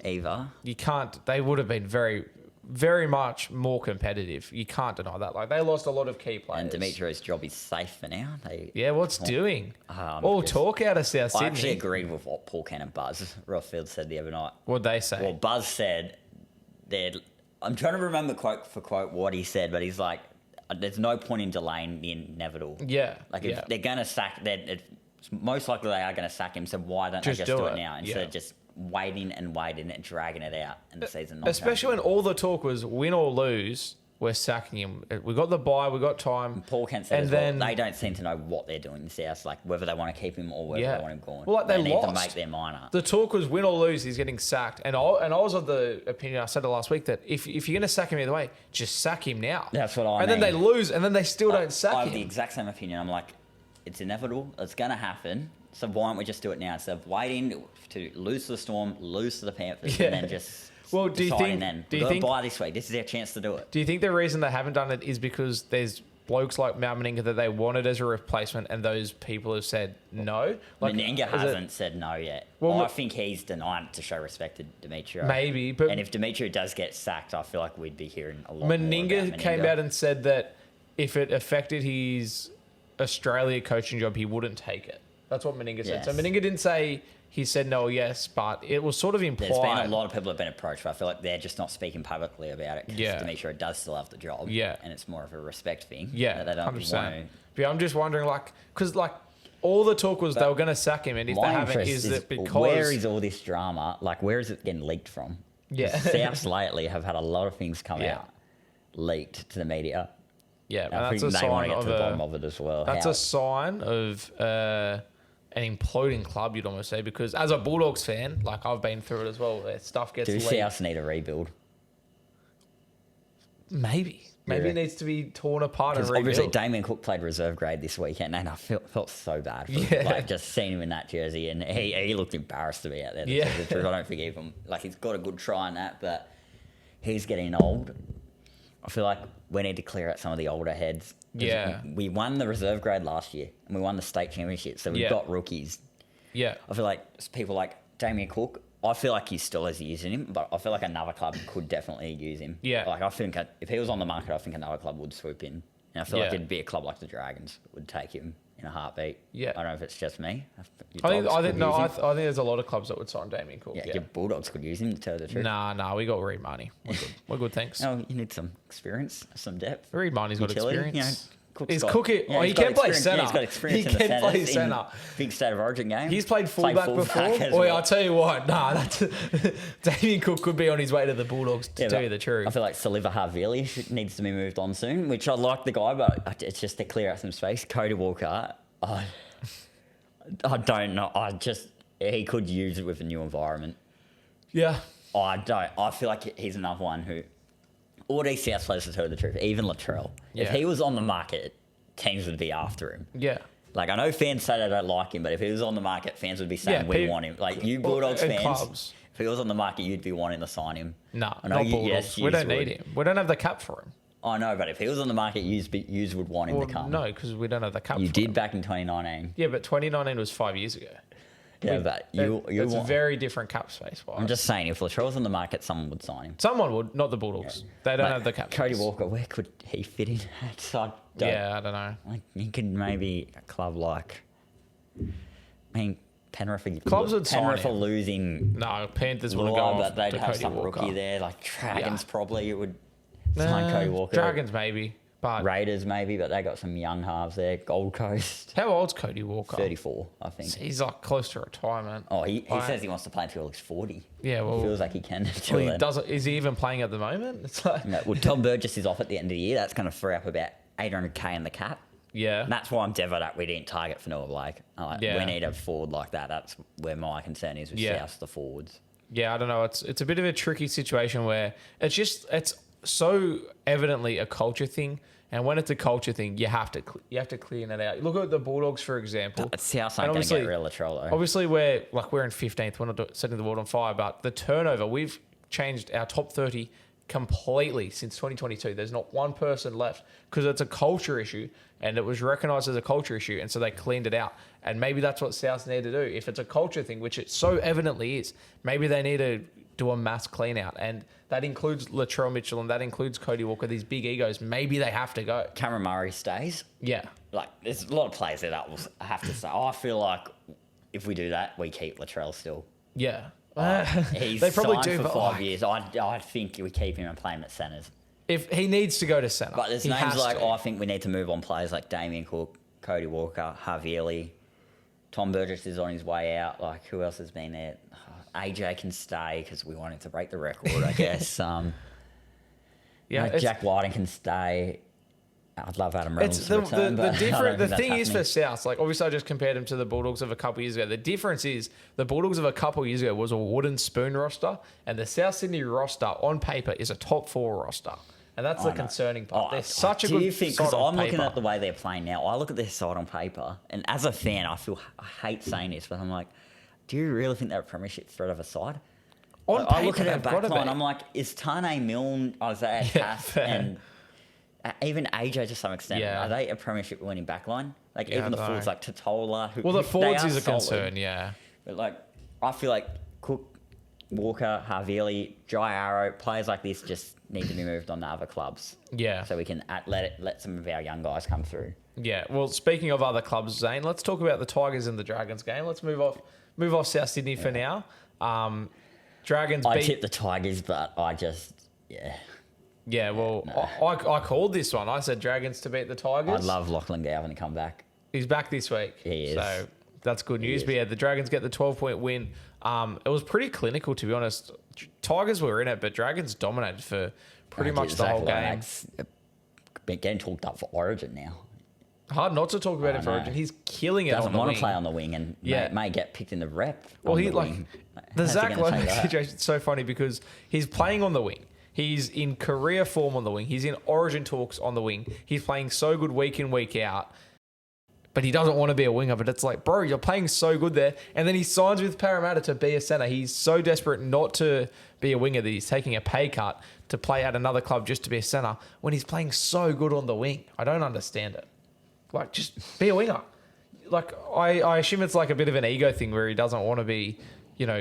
either. You can't. They would have been very, very much more competitive. You can't deny that. Like, they lost a lot of key players. And Dimitro's job is safe for now. What's doing? All talk out of South Sydney. I actually agreed with what Paul Ken and Buzz Rothfield said the other night. What'd they say? Well, Buzz said I'm trying to remember quote for quote what he said, but he's like, there's no point in delaying the inevitable. Yeah. Like, if they're going to sack, most likely they are going to sack him, so why don't they just do it now instead of just waiting and dragging it out in the season? Especially when all the talk was win or lose, we're sacking him. We got the bye, we got time. And Paul Kent said they don't seem to know what they're doing in the South, like whether they want to keep him or whether they want him gone. Well, like they need lost. to make their mind up. The talk was win or lose, he's getting sacked. And I was of the opinion, I said it last week, that if you're going to sack him either way, just sack him now. That's what I mean. And then they lose, and then they still don't sack him. I have the exact same opinion. I'm like, it's inevitable. It's going to happen. So why don't we just do it now instead of waiting to lose to the Storm, lose to the Panthers, and then just... Well, do you think buy this week? This is our chance to do it. Do you think the reason they haven't done it is because there's blokes like Mal Meninga that they wanted as a replacement, and those people have said no? Like, Meninga hasn't said no yet. Well, I think he's denied to show respect to Demetrio. Maybe, but and if Demetrio does get sacked, I feel like we'd be hearing a lot more about Meninga came out and said that if it affected his Australia coaching job, he wouldn't take it. That's what Meninga said. So Meninga didn't say he said no or yes, but it was sort of implied. There's been a lot of people have been approached, but I feel like they're just not speaking publicly about it because Demetrio does still have the job. Yeah. And it's more of a respect thing. Yeah, they don't 100%. But I'm just wondering, because all the talk was they were going to sack him, and if they My haven't, interest is it because where is all this drama? Like, where is it getting leaked from? Yeah. Souths lately have had a lot of things come Yeah. out leaked to the media. Yeah, I and think that's a they want sign to get of to the bottom of it as well. That's a sign of an imploding club, you'd almost say, because as a Bulldogs fan, like I've been through it as well, where stuff gets Do leaked. Souths need a rebuild? Maybe Yeah. it needs to be torn apart and Because rebuilt. obviously Damien Cook played reserve grade this weekend, and I felt so bad for him. Yeah. Like, just seeing him in that jersey, and he looked embarrassed to be out there. To Yeah. tell the truth. I don't forgive him. Like, he's got a good try in that, but he's getting old. I feel like we need to clear out some of the older heads. Yeah. We won the reserve grade last year, and we won the state championship, so we've Yeah. got rookies. Yeah, I feel like people like Damien Cook, I feel like he still is using him, but I feel like another club could definitely use him. Yeah. Like, I think if he was on the market, I think another club would swoop in. And I feel like Yeah. it'd be a club like the Dragons would take him in a heartbeat. Yeah. I don't know if it's just me. I think Dogs could use him. I think there's a lot of clubs that would sign Damien Cook. Yeah, Yeah, your Bulldogs could use him, to tell the truth. Nah, we got Reed Marnie. We're good, thanks. No, you need some experience, some depth. Reed Marnie's got Utility, experience. Cook's He's got- cooking. yeah, Oh, he he's got can play experience. centre. Yeah, he's got experience He in the can play centres, centre. Big State of Origin game. He's played fullback before. as Boy, well. I'll tell you what. Nah, that's Damien Cook could be on his way to the Bulldogs. To Yeah, tell but you the truth. I feel like Saliva Havili needs to be moved on soon, which I like the guy, but it's just to clear out some space. Cody Walker, I don't know. He could use it with a new environment. Yeah, I feel like he's another one who, all these South players, to tell the truth, even Latrell, if Yeah. he was on the market, teams would be after him. yeah. Like, I know fans say they don't like him, but if he was on the market, fans would be saying, Yeah, we want him. Like, you Bulldogs and fans, clubs. if he was on the market, you'd be wanting to sign him. No, I know not you- Bulldogs. yes, we yous don't would. need him. We don't have the cap for him. I know, but if he was on the market, yous would want him Well, to come. no, because we don't have the cap. You for did him. back in 2019. Yeah, but 2019 was 5 years ago. Yeah, but you It's want. very different cap space. I'm just saying, if Latrell was on the market, someone would sign him. Someone would, not the Bulldogs. They don't Like, have the cap. Cody space. Walker, where could he fit in? I Yeah, I don't know. Like, he could maybe a club like. I mean, Penrith. Clubs would sign Penrith are him. losing. No, Panthers wouldn't Law, go but off they'd to have Cody some Walker. rookie there, like Dragons Yeah. probably. It would sign Cody Walker. Dragons maybe, but Raiders maybe, but they got some young halves there. Gold Coast, how old's Cody Walker? 34, I think. He's like close to retirement. Oh, he Like, says he wants to play until he's 40. Yeah, well, Feels like he can until well, he then. doesn't. Is he even playing at the moment? It's like, No, well, Tom Burgess is off at the end of the year. That's going to free up about 800k in the cap. yeah, And that's why I'm devoted that we didn't target for Noah Blake. Yeah. We need a forward like that. That's where my concern is with Yeah. South, the forwards. yeah. I don't know. It's a bit of a tricky situation where it's so evidently a culture thing, and when it's a culture thing, you have to clean it out. Look at the Bulldogs, for example. But South And aren't going to obviously- get rid of Latrell, though. Obviously, we're in 15th. We're not setting the world on fire, but the turnover, we've changed our top 30 completely since 2022. There's not one person left because it's a culture issue, and it was recognised as a culture issue, and so they cleaned it out. And maybe that's what Souths need to do. If it's a culture thing, which it so evidently is, maybe they need to do a mass clean out, and that includes Latrell Mitchell and that includes Cody Walker. These big egos, maybe they have to go. Cameron Murray stays. Yeah, Like, there's a lot of players that I have to say. I feel like if we do that, we keep Latrell still. yeah. He's They probably signed do, for but 5 like, years. I think we keep him and play him at centres. if he needs to go to centre, But there's he names has like, to. I think we need to move on players like Damien Cook, Cody Walker, Havili. Tom Burgess is on his way out. Like, who else has been there? AJ can stay because we want him to break the record, I guess. yeah, Like, Jack Whiting can stay. I'd love Adam Reynolds It's to return, but I don't different. The think thing that's is for happening. South, like obviously I just compared them to the Bulldogs of a couple years ago. The difference is the Bulldogs of a couple years ago was a wooden spoon roster, and the South Sydney roster on paper is a top 4 roster, and that's the I know. concerning part. They're Oh, such a do good you think? side Because on I'm looking paper. at the way they're playing now. I look at their side on paper, and as a fan, I hate saying this, but I'm like, do you really think they're a premiership threat of a side? On I look paper, at our they've gotta back line. be. I'm like, is Tane Milne, Isaiah Yeah, Tass, fair. and even AJ to some extent, Yeah. are they a premiership winning back line? Like, Yeah, even the I forwards know. like Totola. Well, the they forwards are is a solid. concern, yeah. But like, I feel like Cook, Walker, Havili, Jai Arrow, players like this just need to be moved on to other clubs. Yeah. So we can let some of our young guys come through. Yeah. Well, speaking of other clubs, Zane, let's talk about the Tigers and the Dragons game. Let's move off South Sydney for now. Dragons I beat. tipped the Tigers, but I just, yeah. Yeah. Well, I called this one. I said Dragons to beat the Tigers. I'd love Lachlan Gowan to come back. He's back this week. He is. So that's good news. But yeah, the Dragons get the 12-point win. It was pretty clinical, to be honest. Tigers were in it, but Dragons dominated for pretty much the whole game. Been getting talked up for Origin now. Hard not to talk about it for Origin. He's killing it on the wing. Doesn't want to play on the wing and may get picked in the rep. Well, the Zach Lomax situation is so funny because he's playing on the wing. He's in career form on the wing. He's in Origin talks on the wing. He's playing so good week in, week out. But he doesn't want to be a winger. But it's like, bro, you're playing so good there. And then he signs with Parramatta to be a centre. He's so desperate not to be a winger that he's taking a pay cut to play at another club just to be a centre when he's playing so good on the wing. I don't understand it. Like, just be a winger. Like, I assume it's like a bit of an ego thing where he doesn't want to be,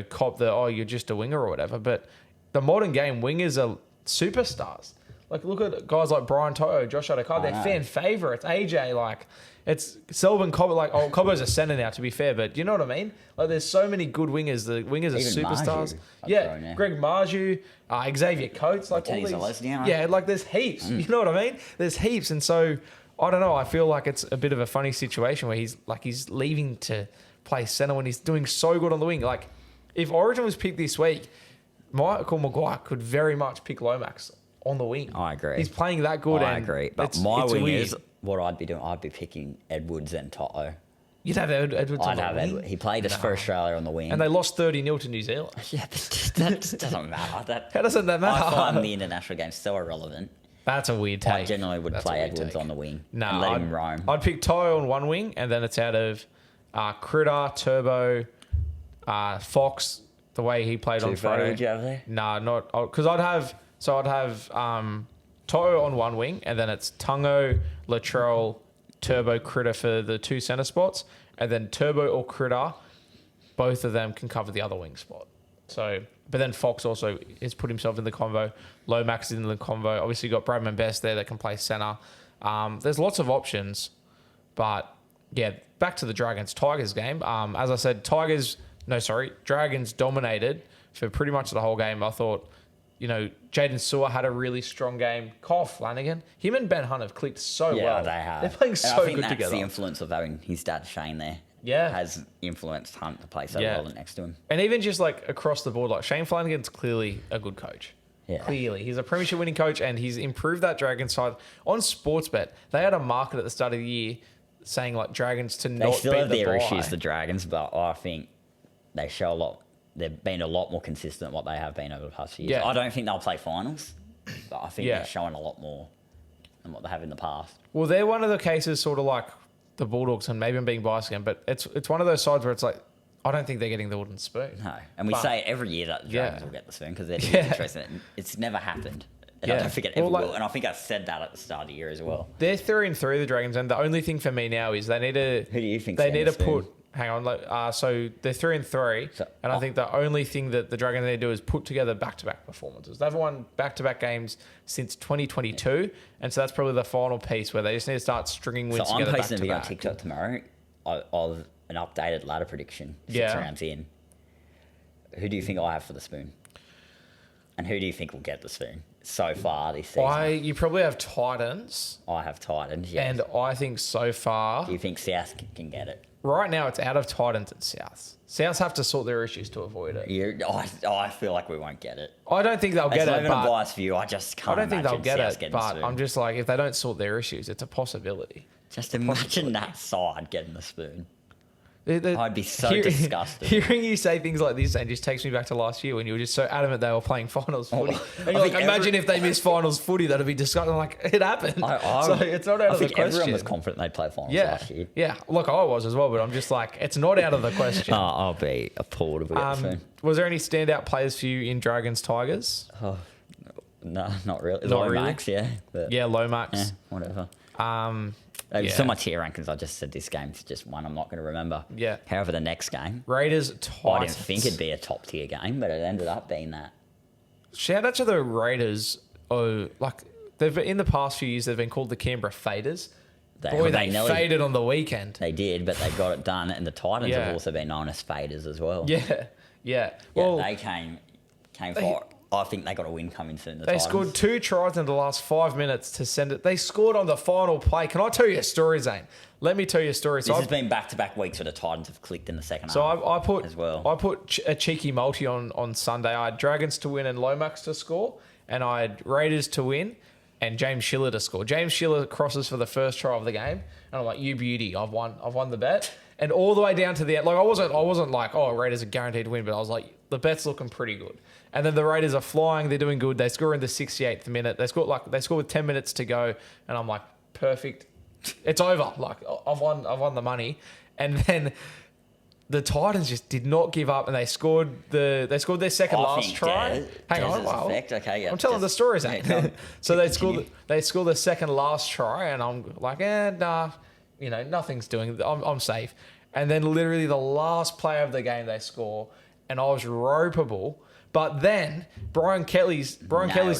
cop you're just a winger or whatever. But the modern game, wingers are superstars. Like, look at guys like Brian Toto, Josh Adokar. They're fan favourites. AJ, it's Selvin Cobbo. Cobbo's a centre now, to be fair, but you know what I mean? Like, there's so many good wingers. The wingers are even superstars. Marju, Greg Marju, Xavier Coates, all these. There's heaps. You know what I mean? There's heaps, and so I don't know. I feel like it's a bit of a funny situation where he's leaving to play centre when he's doing so good on the wing. Like, if Origin was picked this week, Michael Maguire could very much pick Lomax on the wing. I agree. He's playing that good. I agree. But my wing weird. is what I'd be doing. I'd be picking Edwards and Toto. You'd have Edwards on the wing? Edwards. He played us for Australia on the wing. And they lost 30-0 to New Zealand. Yeah, but that doesn't matter. How doesn't that matter? I find the international games so irrelevant. That's a weird take. I generally would play Edwards on the wing and let him roam. I'd pick Toto on one wing, and then it's out of Critter, Turbo, Fox, the way he played on Friday. Would you have there? Nah, not... Because I'd have Toto on one wing, and then it's Tungo, Latrell, Turbo, Critter for the two centre spots, and then Turbo or Critter, both of them can cover the other wing spot. So, but then Fox also has put himself in the convo. Lomax is in the convo. Obviously, you've got Bradman Best there that can play centre. There's lots of options, but yeah, back to the Dragons-Tigers game. As I said, Dragons dominated for pretty much the whole game. I thought, Jaden Sewer had a really strong game. Kyle Flanagan, him and Ben Hunt have clicked so well. Yeah, they have. They're playing so good together. I think that's the influence of having his dad Shane there. Yeah. Has influenced Hunt to play so well next to him. And even just across the board, Shane Flanagan's clearly a good coach. Yeah. Clearly. He's a premiership winning coach and he's improved that Dragons side. On Sportsbet, they had a market at the start of the year saying Dragons to not beat the bye. They still have their issues, the Dragons, but I think they show a lot. They've been a lot more consistent than what they have been over the past few years. Yeah. I don't think they'll play finals, but I think they're showing a lot more than what they have in the past. Well, they're one of the cases sort of like the Bulldogs, and maybe I'm being biased again, but it's one of those sides where it's like, I don't think they're getting the wooden spoon. No. And we say every year that the Dragons will get the spoon because they're interested in it. It's never happened. And I don't think it ever will. And I think I said that at the start of the year as well. They're 3-3, the Dragons, and the only thing for me now is they need to... Who do you think they need to put... Hang on. So they're 3-3, and I think the only thing that the Dragons need to do is put together back-to-back performances. They've won back-to-back games since 2022, and so that's probably the final piece where they just need to start stringing wins together back-to-back. So I'm posting a video on TikTok tomorrow of an updated ladder prediction 6 rounds in. Who do you think I have for the spoon? And who do you think will get the spoon so far this season? You probably have Titans. I have Titans, yes. And I think so far... Do you think South can get it? Right now, it's out of Titans and Souths. Souths have to sort their issues to avoid it. I feel like we won't get it. I don't think they'll get it. It's not even a biased view. I just can't. I don't think they'll get it. But I'm just like, if they don't sort their issues, it's a possibility. Just imagine that side getting the spoon. I'd be so disgusted. Hearing you say things like this and just takes me back to last year when you were just so adamant they were playing finals footy. And you're like, imagine if they missed finals footy, that'd be disgusting. I'm like, it happened. So it's not out of the question. I think everyone was confident they'd play finals last year. Yeah, look, I was as well, but I'm just like, it's not out of the question. I'll be appalled if we get the spoon. Was there any standout players for you in Dragons Tigers? No, not really. Not Lomax, really? Yeah, Lomax. Yeah, whatever. So my tier rankings, I just said this game's just one I'm not going to remember. Yeah. However, the next game, Raiders, Titans. I didn't think it'd be a top tier game, but it ended up being that. Shout out to the Raiders. They've in the past few years they've been called the Canberra Faders. They faded on the weekend. They did, but they got it done. And the Titans have also been known as faders as well. Yeah. Well, they came far. I think they got a win coming soon. They scored 2 tries in the last 5 minutes to send it. They scored on the final play. Can I tell you a story, Zane? Let me tell you a story. This has been back-to-back weeks where the Titans have clicked in the second half. So I put as well. I put a cheeky multi on Sunday. I had Dragons to win and Lomax to score, and I had Raiders to win and James Schiller to score. James Schiller crosses for the first try of the game, and I'm like, "You beauty, I've won the bet." And all the way down to the end, like I wasn't like, "Oh, Raiders are guaranteed to win," but I was like, "The bet's looking pretty good." And then the Raiders are flying. They're doing good. They score in the 68th minute. They score with 10 minutes to go. And I'm like, perfect. It's over. Like I've won the money. And then the Titans just did not give up, and they scored their second last try. Hang on, wow. Okay, yeah. I'm telling the stories, yeah, So they score the second last try, and I'm like, nah, nothing's doing. I'm safe. And then literally the last play of the game they score, and I was ropeable. But then Brian Kelly's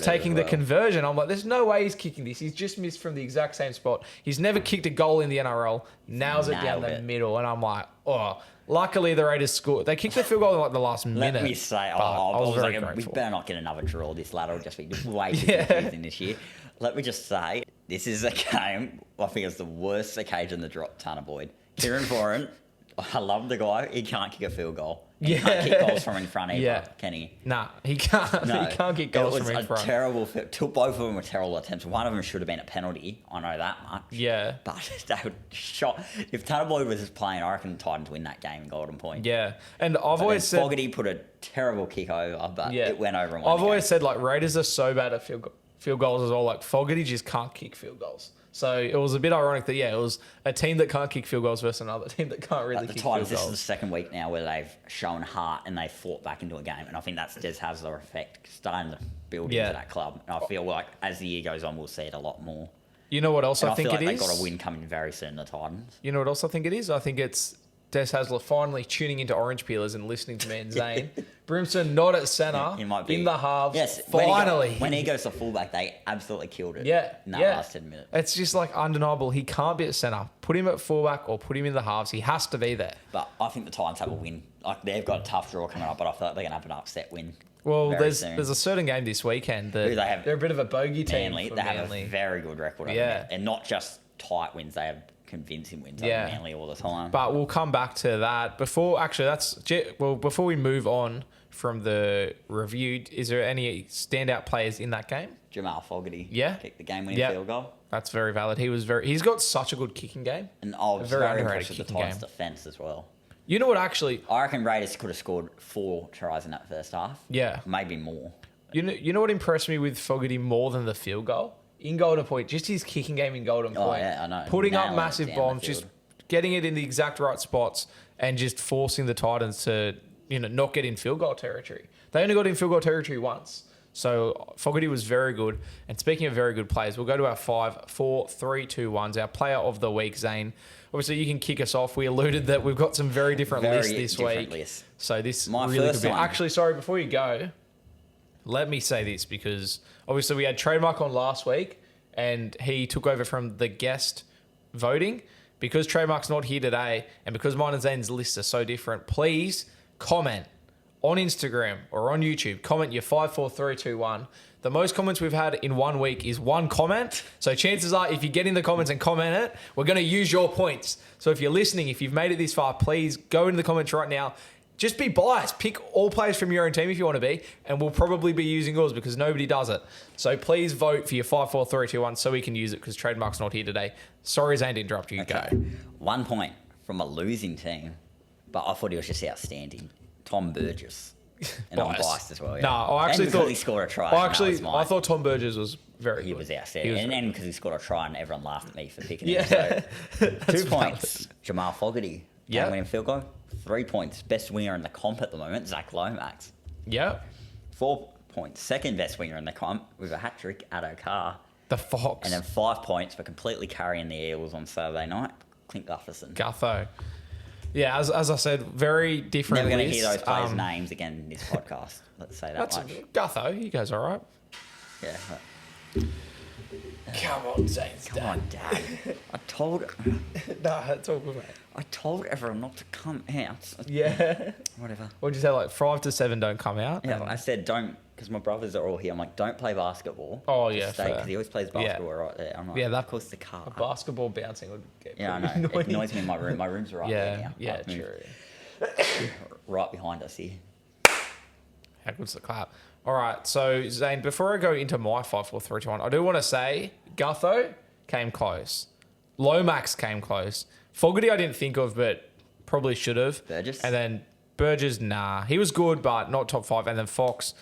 taking the conversion. I'm like, there's no way he's kicking this. He's just missed from the exact same spot. He's never kicked a goal in the NRL. Nails it down the middle. And I'm like, oh. Luckily, the Raiders scored. They kicked the field goal in like the last minute. Let me say, I was very grateful. We better not get another draw. This ladder will just be way too confusing this year. Let me just say, this is a game, I think it's the worst occasion to drop Tanner Boyd. Kieran Foran, I love the guy. He can't kick a field goal. He can't kick goals from in front either, can he? Nah, he can't. No, he can't kick goals from in front. It was a terrible. Both of them were terrible attempts. One of them should have been a penalty. I know that much. Yeah. But they were shot. If Tanner Boyd was just playing, I reckon the Titans win that game in Golden Point. Yeah. And I've always said Fogarty put a terrible kick over, but it went over. I've always said like Raiders are so bad at field goals as well. Like Fogarty just can't kick field goals. So it was a bit ironic that, it was a team that can't kick field goals versus another team that can't really kick field goals. This is the second week now where they've shown heart and they've fought back into a game. And I think that's Des Hasler effect starting to build into that club. And I feel like as the year goes on, we'll see it a lot more. You know what else I think it is? They've got a win coming very soon, the Titans. You know what else I think it is? I think it's Des Hasler finally tuning into Orange Peelers and listening to me and Zane. Brimson not at centre, in the halves. Yes, finally. When he goes to fullback, they absolutely killed it. In that last 10 minutes. It's just like undeniable. He can't be at centre. Put him at fullback or put him in the halves. He has to be there. But I think the Titans have a win. Like they've got a tough draw coming up, but I feel like they're going to have an upset win. Well, there's a certain game this weekend that they're a bit of a bogey team. They have a very good record. And not just tight wins. They have convincing wins over Manly all the time. But we'll come back to that. Before we move on from the review, is there any standout players in that game? Jamal Fogarty. Kicked the game-winning field goal. That's very valid. He's got such a good kicking game. And I was very impressed with the Titans' defence as well. You know what, actually? I reckon Raiders could have scored 4 tries in that first half. Yeah. Maybe more. You know what impressed me with Fogarty more than the field goal? In Golden Point, just his kicking game in Golden Point. Oh, yeah, I know. Putting up massive bombs, just getting it in the exact right spots and just forcing the Titans to, not get in field goal territory. They only got in field goal territory once. So Fogarty was very good. And speaking of very good players, we'll go to our 5, 4, 3, 2, 1s. Our player of the week, Zane. Obviously, you can kick us off. We alluded that we've got some very different lists this week. So this really could be... Actually, sorry, before you go, let me say this because obviously we had Trademark on last week and he took over from the guest voting. Because Trademark's not here today and because mine and Zane's lists are so different, please comment on Instagram or on YouTube. Comment your 5, 4, 3, 2, 1. The most comments we've had in 1 week is 1 comment. So chances are if you get in the comments and comment it, we're going to use your points. So if you're listening, if you've made it this far, please go into the comments right now. Just be biased. Pick all players from your own team if you want to be, and we'll probably be using yours because nobody does it. So please vote for your 5, 4, 3, 2, 1 so we can use it because Trademark's not here today. Sorry, Zane, to interrupt you. Okay. Go. 1 point from a losing team, but I thought he was just outstanding. Tom Burgess. And I'm biased as well. Yeah. No, I actually thought he scored a try. I thought Tom Burgess was very good. He was outstanding. And because he scored a try and everyone laughed at me for picking him. So 2 points. Jamal Fogarty. Yeah. Winning field goal. 3 points. Best winger in the comp at the moment, Zach Lomax. Yeah. 4 points. Second best winger in the comp with a hat trick, Addo Carr. The Fox. And then 5 points for completely carrying the Eels on Saturday night, Clint Gutherson. Gutho. Yeah, as I said, very different. Never going to hear those players' names again in this podcast. Let's say that much. Gutho, he goes all right. Yeah. Come on, Zane's Come on, Dad. I told it's all good, mate. I told everyone not to come out. Yeah. Whatever. What'd you say, like 5 to 7 don't come out? Yeah, I said don't, because my brothers are all here. I'm like, don't play basketball. Oh, Just yeah, stay, fair. because he always plays basketball right there. I'm like, Yeah, that- of course the car. A basketball bouncing would get Yeah, I know. pretty It annoys me in my room. My room's right there now. Yeah, I've moved true. right behind us here. How good's the clap? All right, so Zane, before I go into my 5, 4, 3, 2, 1, I do want to say Gutho came close. Lomax came close. Fogarty I didn't think of, but probably should have. Burgess? And then Burgess, nah. He was good, but not top 5. And then Fox,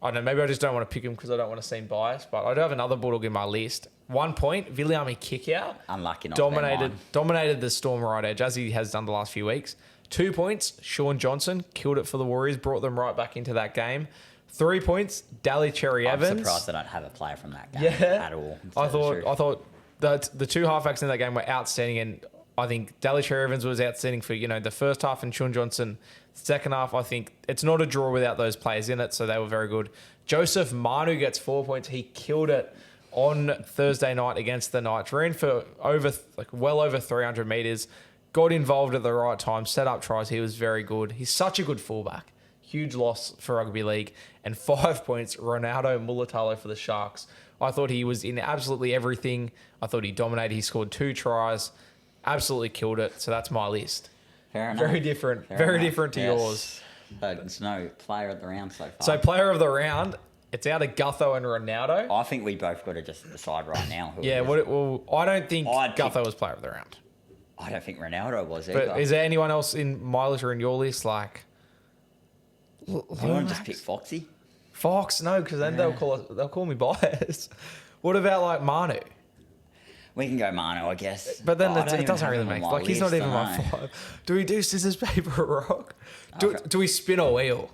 I don't know, maybe I just don't want to pick him because I don't want to seem biased, but I do have another Bulldog in my list. 1 point, Viliami kick out. Unlucky not Dominated the Storm right edge, as he has done the last few weeks. 2 points, Sean Johnson killed it for the Warriors, brought them right back into that game. 3 points, Daly Cherry Evans. I'm surprised I don't have a player from that game at all. I thought that the two halfbacks in that game were outstanding, and I think Daly Cherry Evans was outstanding for the first half, and Sean Johnson second half. I think it's not a draw without those players in it, so they were very good. Joseph Manu gets 4 points. He killed it on Thursday night against the Knights. Ran for well over 300 meters. Got involved at the right time. Set up tries. He was very good. He's such a good fullback. Huge loss for rugby league. And 5 points, Ronaldo Mulatalo for the Sharks. I thought he was in absolutely everything. I thought he dominated. He scored 2 tries. Absolutely killed it. So that's my list. Fair enough. Very different. Very different to yours. It's no player of the round so far. So player of the round, it's out of Gutho and Ronaldo. I think we both got to just decide right now. Yeah, I don't think Gutho was player of the round. I don't think Ronaldo was either. But is there anyone else in my list or in your list? Like, do you want to just pick Foxy? Fox? No, because then they'll call me biased. What about like Manu? We can go Manu, I guess. But then it doesn't really make like he's not even my 5. Do we do scissors, paper, rock? Do we spin a wheel?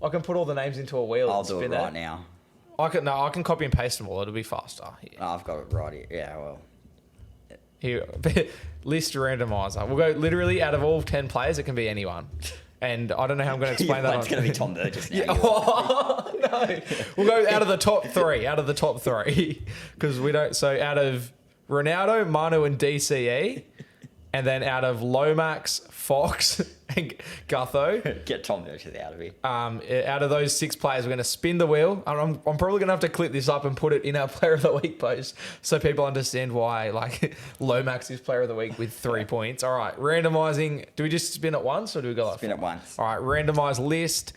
I can put all the names into a wheel. I'll and do spin it right now. I can copy and paste them all. It'll be faster. Here. I've got it right here. Yeah, well. Here, list randomizer. We'll go literally out of all 10 players, it can be anyone. And I don't know how I'm going to explain that. It's going to be Tom Burgess now. No. We'll go out of the top 3. Because we don't. So out of Ronaldo, Manu, and DCE. And then out of Lomax, Fox, and Gutho. Get Tom Burgess out of here. Out of those 6 players, we're going to spin the wheel. I'm probably going to have to clip this up and put it in our Player of the Week post so people understand why Lomax is Player of the Week with 3 points. All right, randomising. Do we just spin it once or do we go like spin 4? it once? All right, randomised list.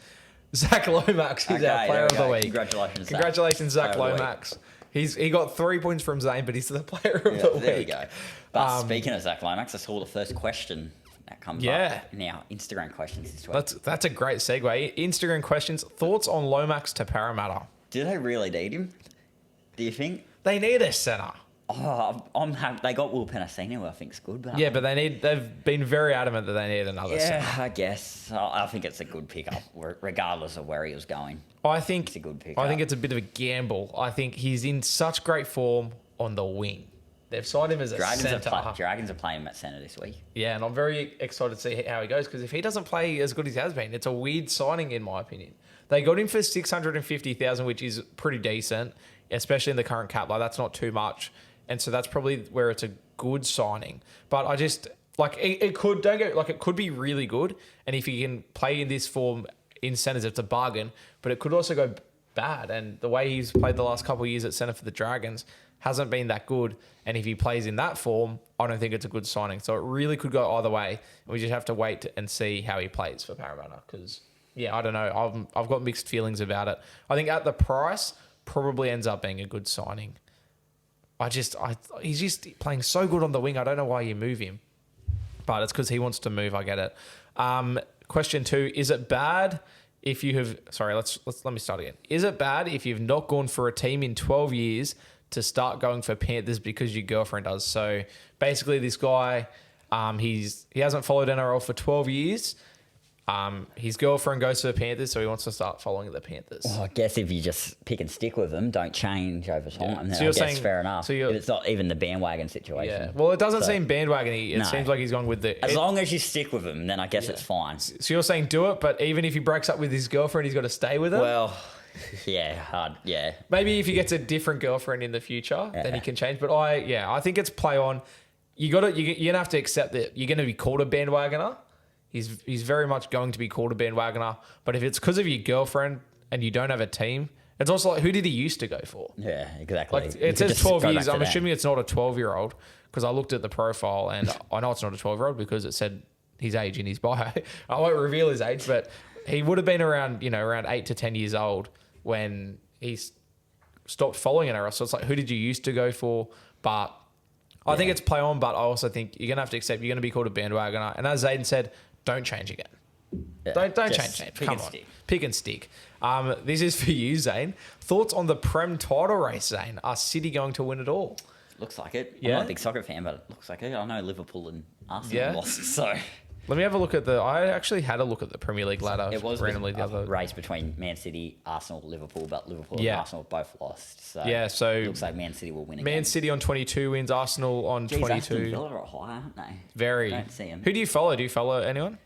Zach Lomax is our Player of the Week. Congratulations, Zach Lomax. He got 3 points from Zane, but he's the Player of the Week. There you go. But speaking of Zach Lomax, I saw the first question that comes up in our Instagram questions this week. That's a great segue. Instagram questions. Thoughts on Lomax to Parramatta? Do they really need him? Do you think? They need a centre. Oh, they got Will Penasino, who I think's good. But yeah, but they've been very adamant that they need another centre. Yeah, I guess. I think it's a good pickup, regardless of where he was going. I think it's a good pickup. I think it's a bit of a gamble. I think he's in such great form on the wing. They've signed him as a centre. Dragons are playing him at centre this week. Yeah, and I'm very excited to see how he goes because if he doesn't play as good as he has been, it's a weird signing in my opinion. They got him for $650,000, which is pretty decent, especially in the current cap. Like that's not too much, and so that's probably where it's a good signing. But I just it could be really good, and if he can play in this form in centres, it's a bargain. But it could also go bad, and the way he's played the last couple of years at centre for the Dragons hasn't been that good. And if he plays in that form, I don't think it's a good signing. So it really could go either way. We just have to wait and see how he plays for Parramatta. Because, yeah, I don't know. I've got mixed feelings about it. I think at the price, probably ends up being a good signing. He's just playing so good on the wing. I don't know why you move him. But it's because he wants to move. I get it. Question 2, is it bad if you have... Sorry, let me start again. Is it bad if you've not gone for a team in 12 years to start going for Panthers because your girlfriend does? So basically this guy, he hasn't followed NRL for 12 years. His girlfriend goes to the Panthers, so he wants to start following the Panthers. Well, I guess if you just pick and stick with them, don't change over time, then so I guess fair enough. So if it's not even the bandwagon situation. Yeah. Well, it doesn't seem bandwagon-y. It seems like he's gone with the... As long as you stick with him, then I guess it's fine. So you're saying do it, but even if he breaks up with his girlfriend, he's got to stay with her? Well... Yeah, hard. Yeah. Maybe if he gets a different girlfriend in the future, then he can change. But I think it's play on. You're gonna have to accept that you're gonna be called a bandwagoner. He's very much going to be called a bandwagoner. But if it's because of your girlfriend and you don't have a team, it's also like, who did he used to go for? Yeah, exactly. Like it says 12 years. I'm assuming it's not a 12-year-old because I looked at the profile and I know it's not a 12-year-old because it said his age in his bio. I won't reveal his age, but he would have been around 8 to 10 years old when he stopped following NRL. So it's like, who did you used to go for? But I think it's play on, but I also think you're going to have to accept you're going to be called a bandwagoner. And as Zayden said, don't change again. Yeah, don't change it. Come on. Pick and stick. This is for you, Zane. Thoughts on the Prem title race, Zane? Are City going to win it all? Looks like it. Yeah? I'm not a big soccer fan, but it looks like it. I know Liverpool and Arsenal lost, so... Let me have a look at I actually had a look at the Premier League ladder. It was randomly the other race between Man City, Arsenal, Liverpool, but Liverpool and Arsenal both lost. So so it looks like Man City will win again. Man City on 22 wins, Arsenal on 22. Aston Villa are high, aren't they? Very. I don't see them. Who do you follow? Do you follow anyone?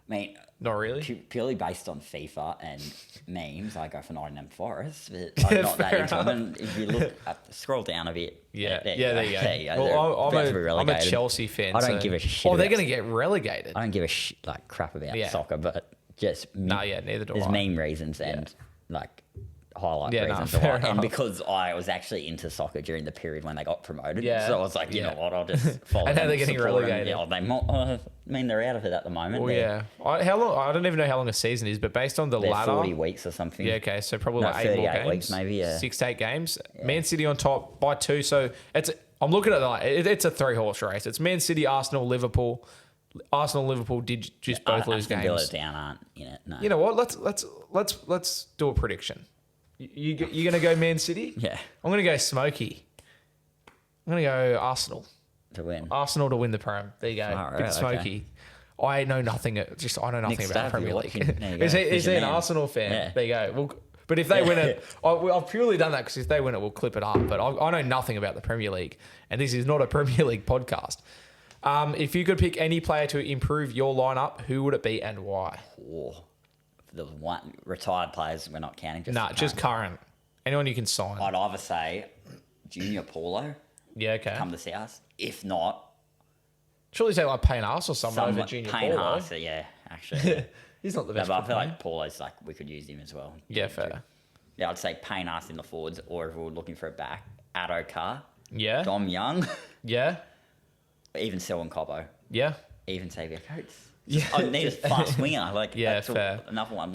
I mean, not really. Purely based on FIFA and memes, I go for Nottingham Forest, but I'm not that into them. And if you look scroll down a bit, there you go. There you go. Well, I'm a Chelsea fan. I don't give a shit. Oh, they're going to get relegated. I don't give a crap about soccer, but just neither do there's I. meme reasons and highlight reasons why. And because I was actually into soccer during the period when they got promoted, so I was like, you know what, I'll just follow. And now they're getting relegated. I mean, they're out of it at the moment. Well, how long? I don't even know how long a season is, but based on the ladder, 40 weeks or something. Yeah, okay, so probably like 8 more games, weeks maybe. Yeah, 6 to 8 games. Yeah. Man City on top by 2. So I'm looking at it's a 3-horse race. It's Man City, Arsenal, Liverpool. Arsenal, Liverpool did just both lose games. Villa down aren't in it. No. You know what? Let's do a prediction. You gonna go Man City? Yeah. I'm gonna go Smokey. I'm gonna go Arsenal to win. Arsenal to win the Prem. There you go. Right, Bit Smokey. Okay. I know nothing. I know nothing about the Premier League. Is he an Arsenal fan? Yeah. There you go. Well, but if they win it, I've purely done that because if they win it, we'll clip it up. But I know nothing about the Premier League, and this is not a Premier League podcast. If you could pick any player to improve your lineup, who would it be and why? The one retired players we're not counting. Just current. Anyone you can sign. I'd either say Junior Paulo. Yeah, okay. Come to South. If not, surely say like Payne Haas or someone over Junior Payne Paulo. Haas, yeah, actually. He's not the best. But I feel like Paulo's we could use him as well. Yeah, fair. Yeah, I'd say Payne Haas in the forwards, or if we were looking for a back, Addo Carr. Yeah. Dom Young. Yeah. Even Selwyn Cobbo. Yeah. Even Xavier Coates. Yeah. I need a fast winger. That's fair. Another one.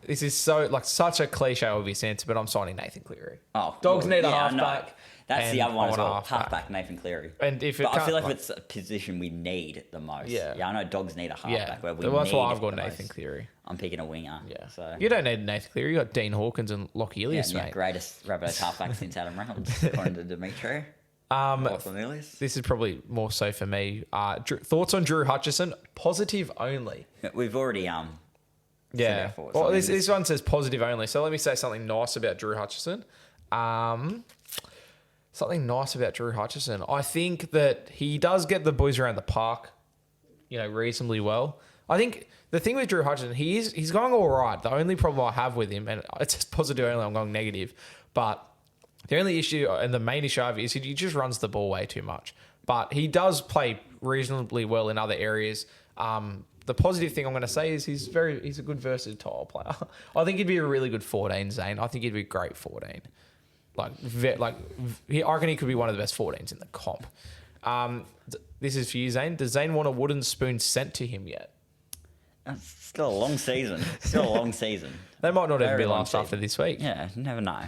This is such a cliche obvious answer, but I'm signing Nathan Cleary. Oh, Dogs need a halfback. That's the other one as well. Halfback Nathan Cleary. And if I feel like it's a position we need the most. Yeah, I know Dogs need a halfback. Where that's why I've got Nathan Cleary. I'm picking a winger. Yeah. So you don't need Nathan Cleary. You got Dean Hawkins and Lockie Ilias, mate. Greatest Rabbitohs halfback since Adam Reynolds, according to Dimitri. This is probably more so for me. Thoughts on Drew Hutchison? Positive only. We've already yeah. Well, this one says positive only. So let me say something nice about Drew Hutchison. Something nice about Drew Hutchison. I think that he does get the boys around the park, reasonably well. I think the thing with Drew Hutchison, he's going all right. The only problem I have with him, and it's just positive only, I'm going negative, but the only issue and the main issue I have is he just runs the ball way too much. But he does play reasonably well in other areas. The positive thing I'm going to say is he's a good versatile player. I think he'd be a really good 14, Zane. I think he'd be a great 14. I reckon he could be one of the best 14s in the comp. This is for you, Zane. Does Zane want a wooden spoon sent to him yet? It's still a long season. They might not even be last after this week. Yeah, you never know.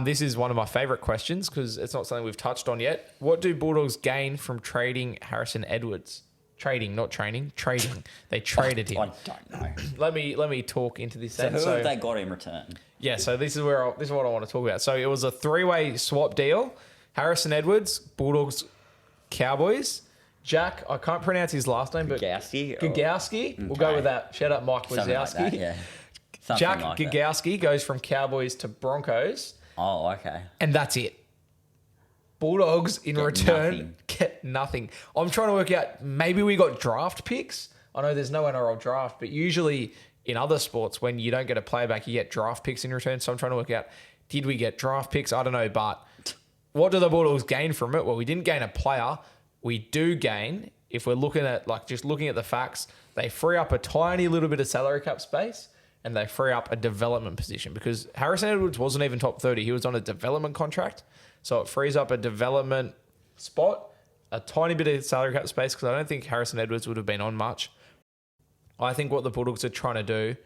This is one of my favourite questions because it's not something we've touched on yet. What do Bulldogs gain from trading Harrison Edwards? Trading, not training. Trading. They traded him. I don't know. Let me talk into this. So who have they got in return? Yeah, so this is what I want to talk about. So it was a 3-way swap deal. Harrison Edwards, Bulldogs, Cowboys. Jack, I can't pronounce his last name, but Gagowski. We'll go with that. Shout out Mike Wazowski. Like yeah. Jack Gagowski goes from Cowboys to Broncos. Oh, okay. And that's it. Bulldogs in return get nothing. I'm trying to work out, maybe we got draft picks. I know there's no NRL draft, but usually in other sports, when you don't get a player back, you get draft picks in return. So I'm trying to work out, did we get draft picks? I don't know, but what do the Bulldogs gain from it? Well, we didn't gain a player. We do gain, if we're looking at just looking at the facts, they free up a tiny little bit of salary cap space and they free up a development position, because Harrison Edwards wasn't even top 30. He was on a development contract. So it frees up a development spot, a tiny bit of salary cap space, because I don't think Harrison Edwards would have been on much. I think what the Bulldogs are trying to do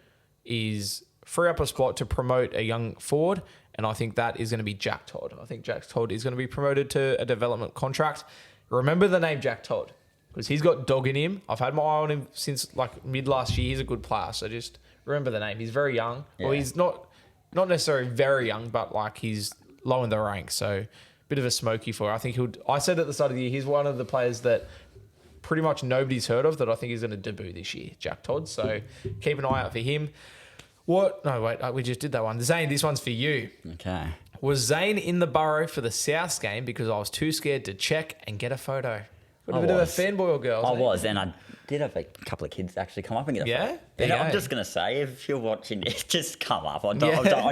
is free up a spot to promote a young forward, and I think that is going to be Jack Todd. I think Jack Todd is going to be promoted to a development contract. Remember the name Jack Todd, because he's got dog in him. I've had my eye on him since mid last year. He's a good player, so just remember the name. He's very young. Yeah. Well, he's not necessarily very young, but he's low in the ranks, so bit of a smoky for. I think I said at the start of the year, he's one of the players that pretty much nobody's heard of that I think is going to debut this year, Jack Todd. So keep an eye out for him. What? No, wait, we just did that one. Zane, this one's for you. Okay. Was Zane in the Burrow for the Souths game because I was too scared to check and get a photo? Got a bit of a fanboy or girl. I was, and I did have a couple of kids actually come up and get a photo. And I'm just going to say, if you're watching it, just come up. I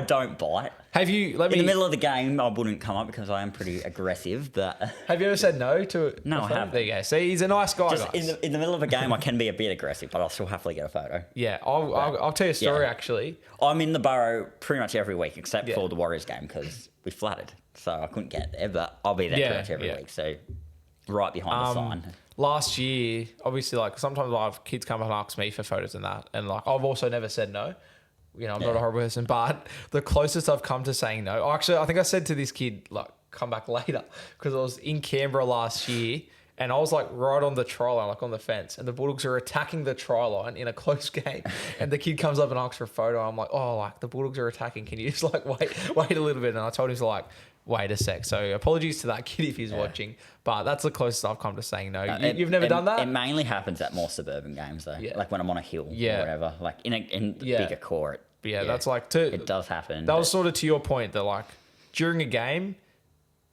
don't bite. Have you... In the middle of the game, I wouldn't come up because I am pretty aggressive, but... Have you ever said no to it? No, I haven't. There you go. See, he's a nice guy, just guys. In the middle of a game, I can be a bit aggressive, but I'll still happily get a photo. Yeah, I'll tell you a story, actually. I'm in the Burrow pretty much every week, except for the Warriors game, because we flooded, so I couldn't get there, but I'll be there pretty much every week, so right behind the sign. Last year, obviously, sometimes I have kids come and ask me for photos and that, and I've also never said no. I'm not a horrible person, but the closest I've come to saying no, actually, I think I said to this kid, come back later, because I was in Canberra last year, and I was right on the try line, on the fence, and the Bulldogs are attacking the try line in a close game, and the kid comes up and asks for a photo. I'm like, the Bulldogs are attacking. Can you just wait a little bit? And I told him to wait a sec. So apologies to that kid if he's watching, but that's the closest I've come to saying no. You've never done that? It mainly happens at more suburban games though. Yeah. When I'm on a hill or whatever, in the bigger court. Yeah, that's it does happen. That was sort of to your point that during a game.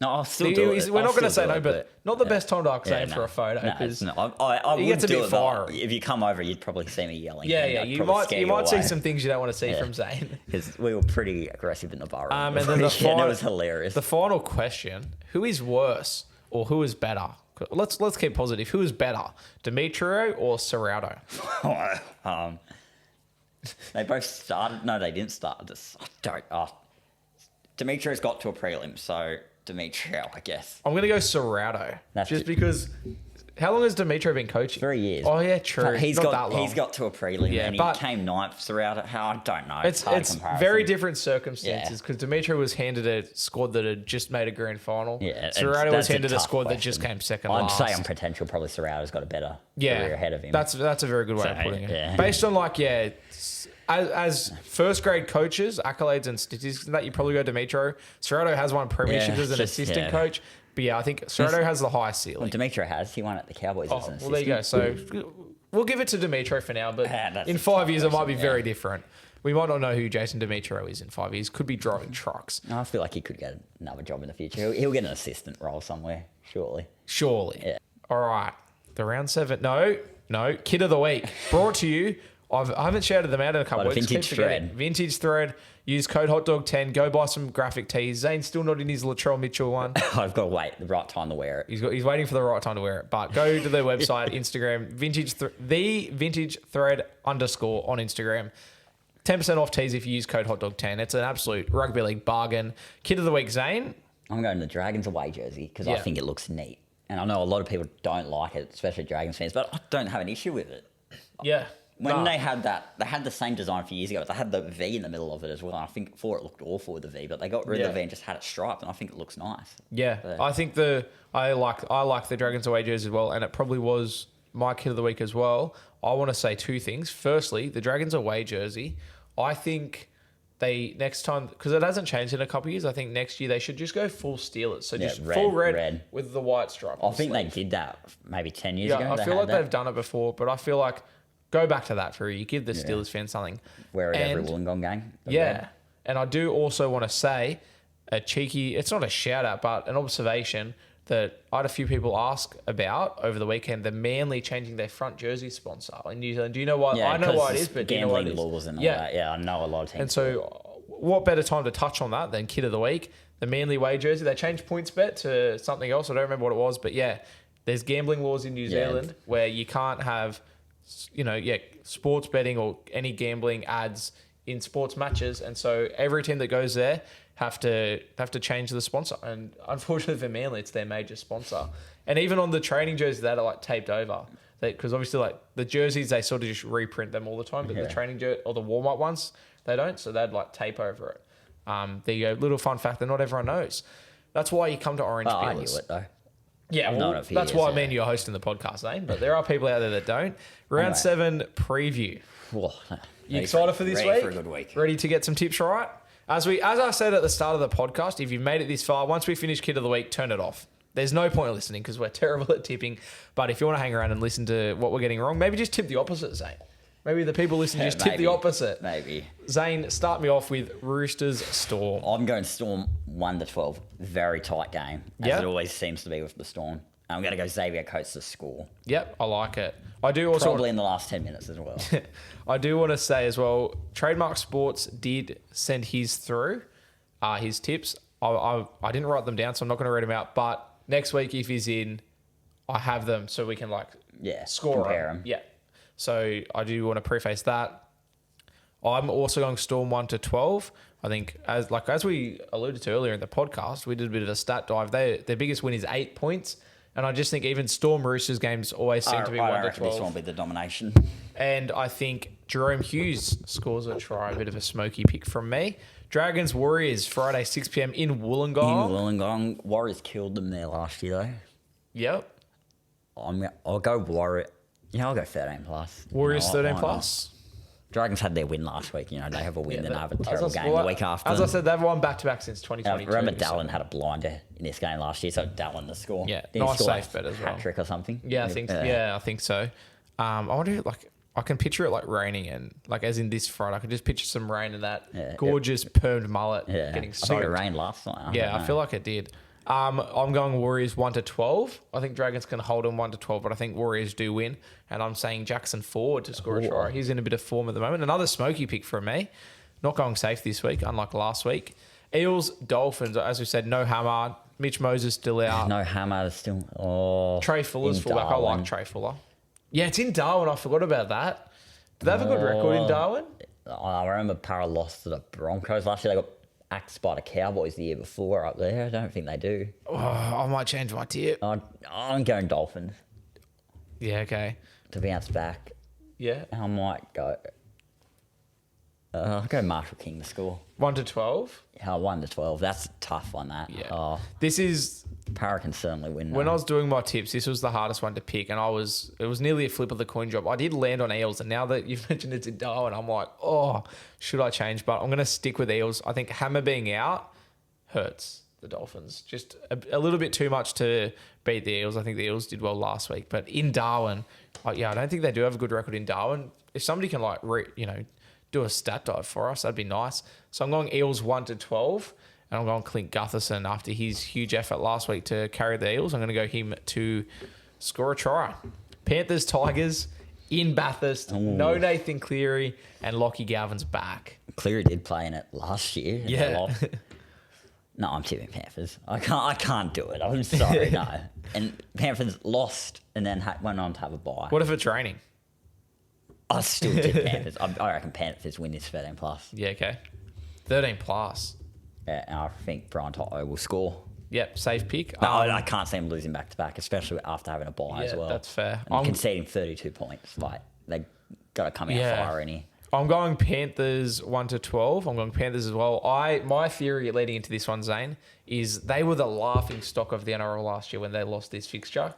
No, I'll still do it. We're not going to say no, but not the best time to ask Zane for a photo, because I he gets a bit fiery. If you come over, you'd probably see me yelling. Yeah. You might see some things you don't want to see from Zane, because we were pretty aggressive in the Burrow. And then it was hilarious. The final question: who is worse or who is better? Let's keep positive. Who is better, Demetrio or Serrato? They both started. No, they didn't start. Demetrio's got to a prelim, so Demetrio, I guess. I'm going to go Serrato. Because how long has Demetrio been coaching? 3 years. Oh, yeah, true. He's got to a prelim, and he came ninth. Serrato, I don't know. It's very different circumstances, because Demetrio was handed a squad that had just made a grand final. Yeah, Serrato was handed a squad that just came second last. I'd say on potential, probably Serrato's got a better career ahead of him. That's a very good way of putting it. Based on as first grade coaches, accolades and statistics that you probably go Demetrio. Serrato has won premierships as an assistant coach. But I think Serrato has the highest ceiling. Well, Demetrio has. He won at the Cowboys as an assistant. Well, there you go. So we'll give it to Demetrio for now, but in 5 years it might be very different. We might not know who Jason Demetrio is in 5 years. Could be driving trucks. I feel like he could get another job in the future. He'll get an assistant role somewhere, surely. Yeah. All right. The round 7. No. Kid of the week. Brought to you. I haven't shouted them out in a couple of weeks. Vintage thread. Use code HOTDOG10. Go buy some graphic tees. Zane's still not in his Latrell Mitchell one. I've got to wait the right time to wear it. He's waiting for the right time to wear it. But go to their website, Instagram, the vintage thread _ on Instagram. 10% off tees if you use code HOTDOG10. It's an absolute rugby league bargain. Kid of the week, Zane. I'm going to the Dragons away jersey because I think it looks neat. And I know a lot of people don't like it, especially Dragons fans, but I don't have an issue with it. Yeah. When they had that, they had the same design a few years ago. They had the V in the middle of it as well. And I think before it looked awful with the V, but they got rid of the V and just had it striped, and I think it looks nice. Yeah, but I think I like the Dragons away jersey as well, and it probably was my kid of the week as well. I want to say two things. Firstly, the Dragons away jersey, I think they next time, because it hasn't changed in a couple of years, I think next year they should just go full Steelers. So just full red with the white stripe. I think they did that maybe 10 years ago. I feel like they've done it before, but I feel like go back to that for a year. Give the Steelers fans something. Wear it every Wollongong game. Yeah. And I do also want to say a cheeky, it's not a shout out, but an observation. that I had a few people ask about over the weekend. The Manly changing their front jersey sponsor in New Zealand. Do you know why? Yeah, I know why it is, but do you know what it gambling is? laws and all that. Yeah, I know a lot of teams. And so, what better time to touch on that than Kid of the Week? The Manly away jersey. They changed PointsBet to something else. I don't remember what it was, but yeah, there's gambling laws in New Zealand where you can't have, sports betting or any gambling ads in sports matches, and so every team that goes there have to change the sponsor. And unfortunately for Manly, it's their major sponsor. And even on the training jerseys that are like taped over, because obviously like the jerseys they sort of just reprint them all the time, but the training or the warm up ones they don't, so they'd like tape over it. There you go, little fun fact that not everyone knows. That's why you come to Orange Peelers. I knew it though. Yeah, well, that's why me and you are hosting the podcast, Zane. But there are people out there that don't. Round 7 preview. Whoa, You excited for this week? Ready for a good week. Ready to get some tips right? As I said at the start of the podcast, if you've made it this far, once we finish Kid of the Week, turn it off. There's no point in listening because we're terrible at tipping. But if you want to hang around and listen to what we're getting wrong, maybe just tip the opposite, Zane. Maybe the people listening just tip the opposite. Maybe. Zane, start me off with Roosters Storm. I'm going Storm 1-12. Very tight game, as it always seems to be with the Storm. I'm going to go Xavier Coates to score. Yep, I like it. I do also probably in the last 10 minutes as well. I do want to say as well, Trademark Sports did send his through, his tips. I didn't write them down, so I'm not going to read them out. But next week, if he's in, I have them so we can score compare them. Yeah. So I do want to preface that. I'm also going Storm 1-12. I think as we alluded to earlier in the podcast, we did a bit of a stat dive. Their biggest win is 8 points. And I just think even Storm Roosters games always seem to be 1-12. This won't be the domination. And I think Jerome Hughes scores a try, a bit of a smoky pick from me. Dragons Warriors, Friday, 6 p.m. in Wollongong. Warriors killed them there last year, though. Yep. I'll go Warrior. Yeah, I'll go 13 plus. Warriors 13 plus. Dragons had their win last week. They have a win, then have a terrible game the week after. As I said, they've won back-to-back since 2022. Remember Dallin had a blinder in this game last year, so Dallin to score. Yeah, Didn't nice score safe bet as well. Hat-trick or something. Yeah, I think so. I wonder if, I can picture it raining and as in this Friday, I could just picture some rain and that gorgeous permed mullet getting soaked. I think it rained last night. I feel like it did. I'm going Warriors 1-12. I think Dragons can hold them 1-12, but I think Warriors do win. And I'm saying Jackson Ford to score a try. He's in a bit of form at the moment. Another smoky pick from me. Not going safe this week, unlike last week. Eels, Dolphins, as we said, no Hammer. Mitch Moses still out. No Hammer still. Oh, Trey Fuller's fullback. I like Trey Fuller. Yeah, it's in Darwin. I forgot about that. Do they have a good record in Darwin? I remember Para lost to the Broncos last year. They got axed by the Cowboys the year before up there. I don't think they do. Oh, I might change my tip. I'm going Dolphins. Yeah, okay. To bounce back. Yeah. I might go. I'll go Marshall King to score. 1-12? Yeah, 1-12. That's a tough one, that. Yeah. This is... Para can certainly win. When I was doing my tips, this was the hardest one to pick, and it was nearly a flip of the coin job. I did land on Eels, and now that you've mentioned it's in Darwin, I'm like, should I change? But I'm going to stick with Eels. I think Hammer being out hurts the Dolphins. Just a little bit too much to beat the Eels. I think the Eels did well last week. But in Darwin, I don't think they do have a good record in Darwin. If somebody can do a stat dive for us, that'd be nice. So I'm going Eels 1-12. And I'm going Clint Gutherson after his huge effort last week to carry the Eels. I'm going to go him to score a try. Panthers, Tigers in Bathurst. Ooh. No Nathan Cleary and Lockie Galvin's back. Cleary did play in it last year. Yeah. No, I'm tipping Panthers. I can't do it. I'm sorry, no. And Panthers lost and then went on to have a bye. What if it's raining? I still tip Panthers. I reckon Panthers win this 13 plus. Yeah, okay. 13 plus. Yeah, and I think Brian Toto will score. Yep, safe pick. No, I can't see him losing back-to-back, especially after having a bye as well. That's fair. And conceding 32 points. They got to come out fire, any. I'm going Panthers 1-12. I'm going Panthers as well. My theory leading into this one, Zane, is they were the laughing stock of the NRL last year when they lost this fixture.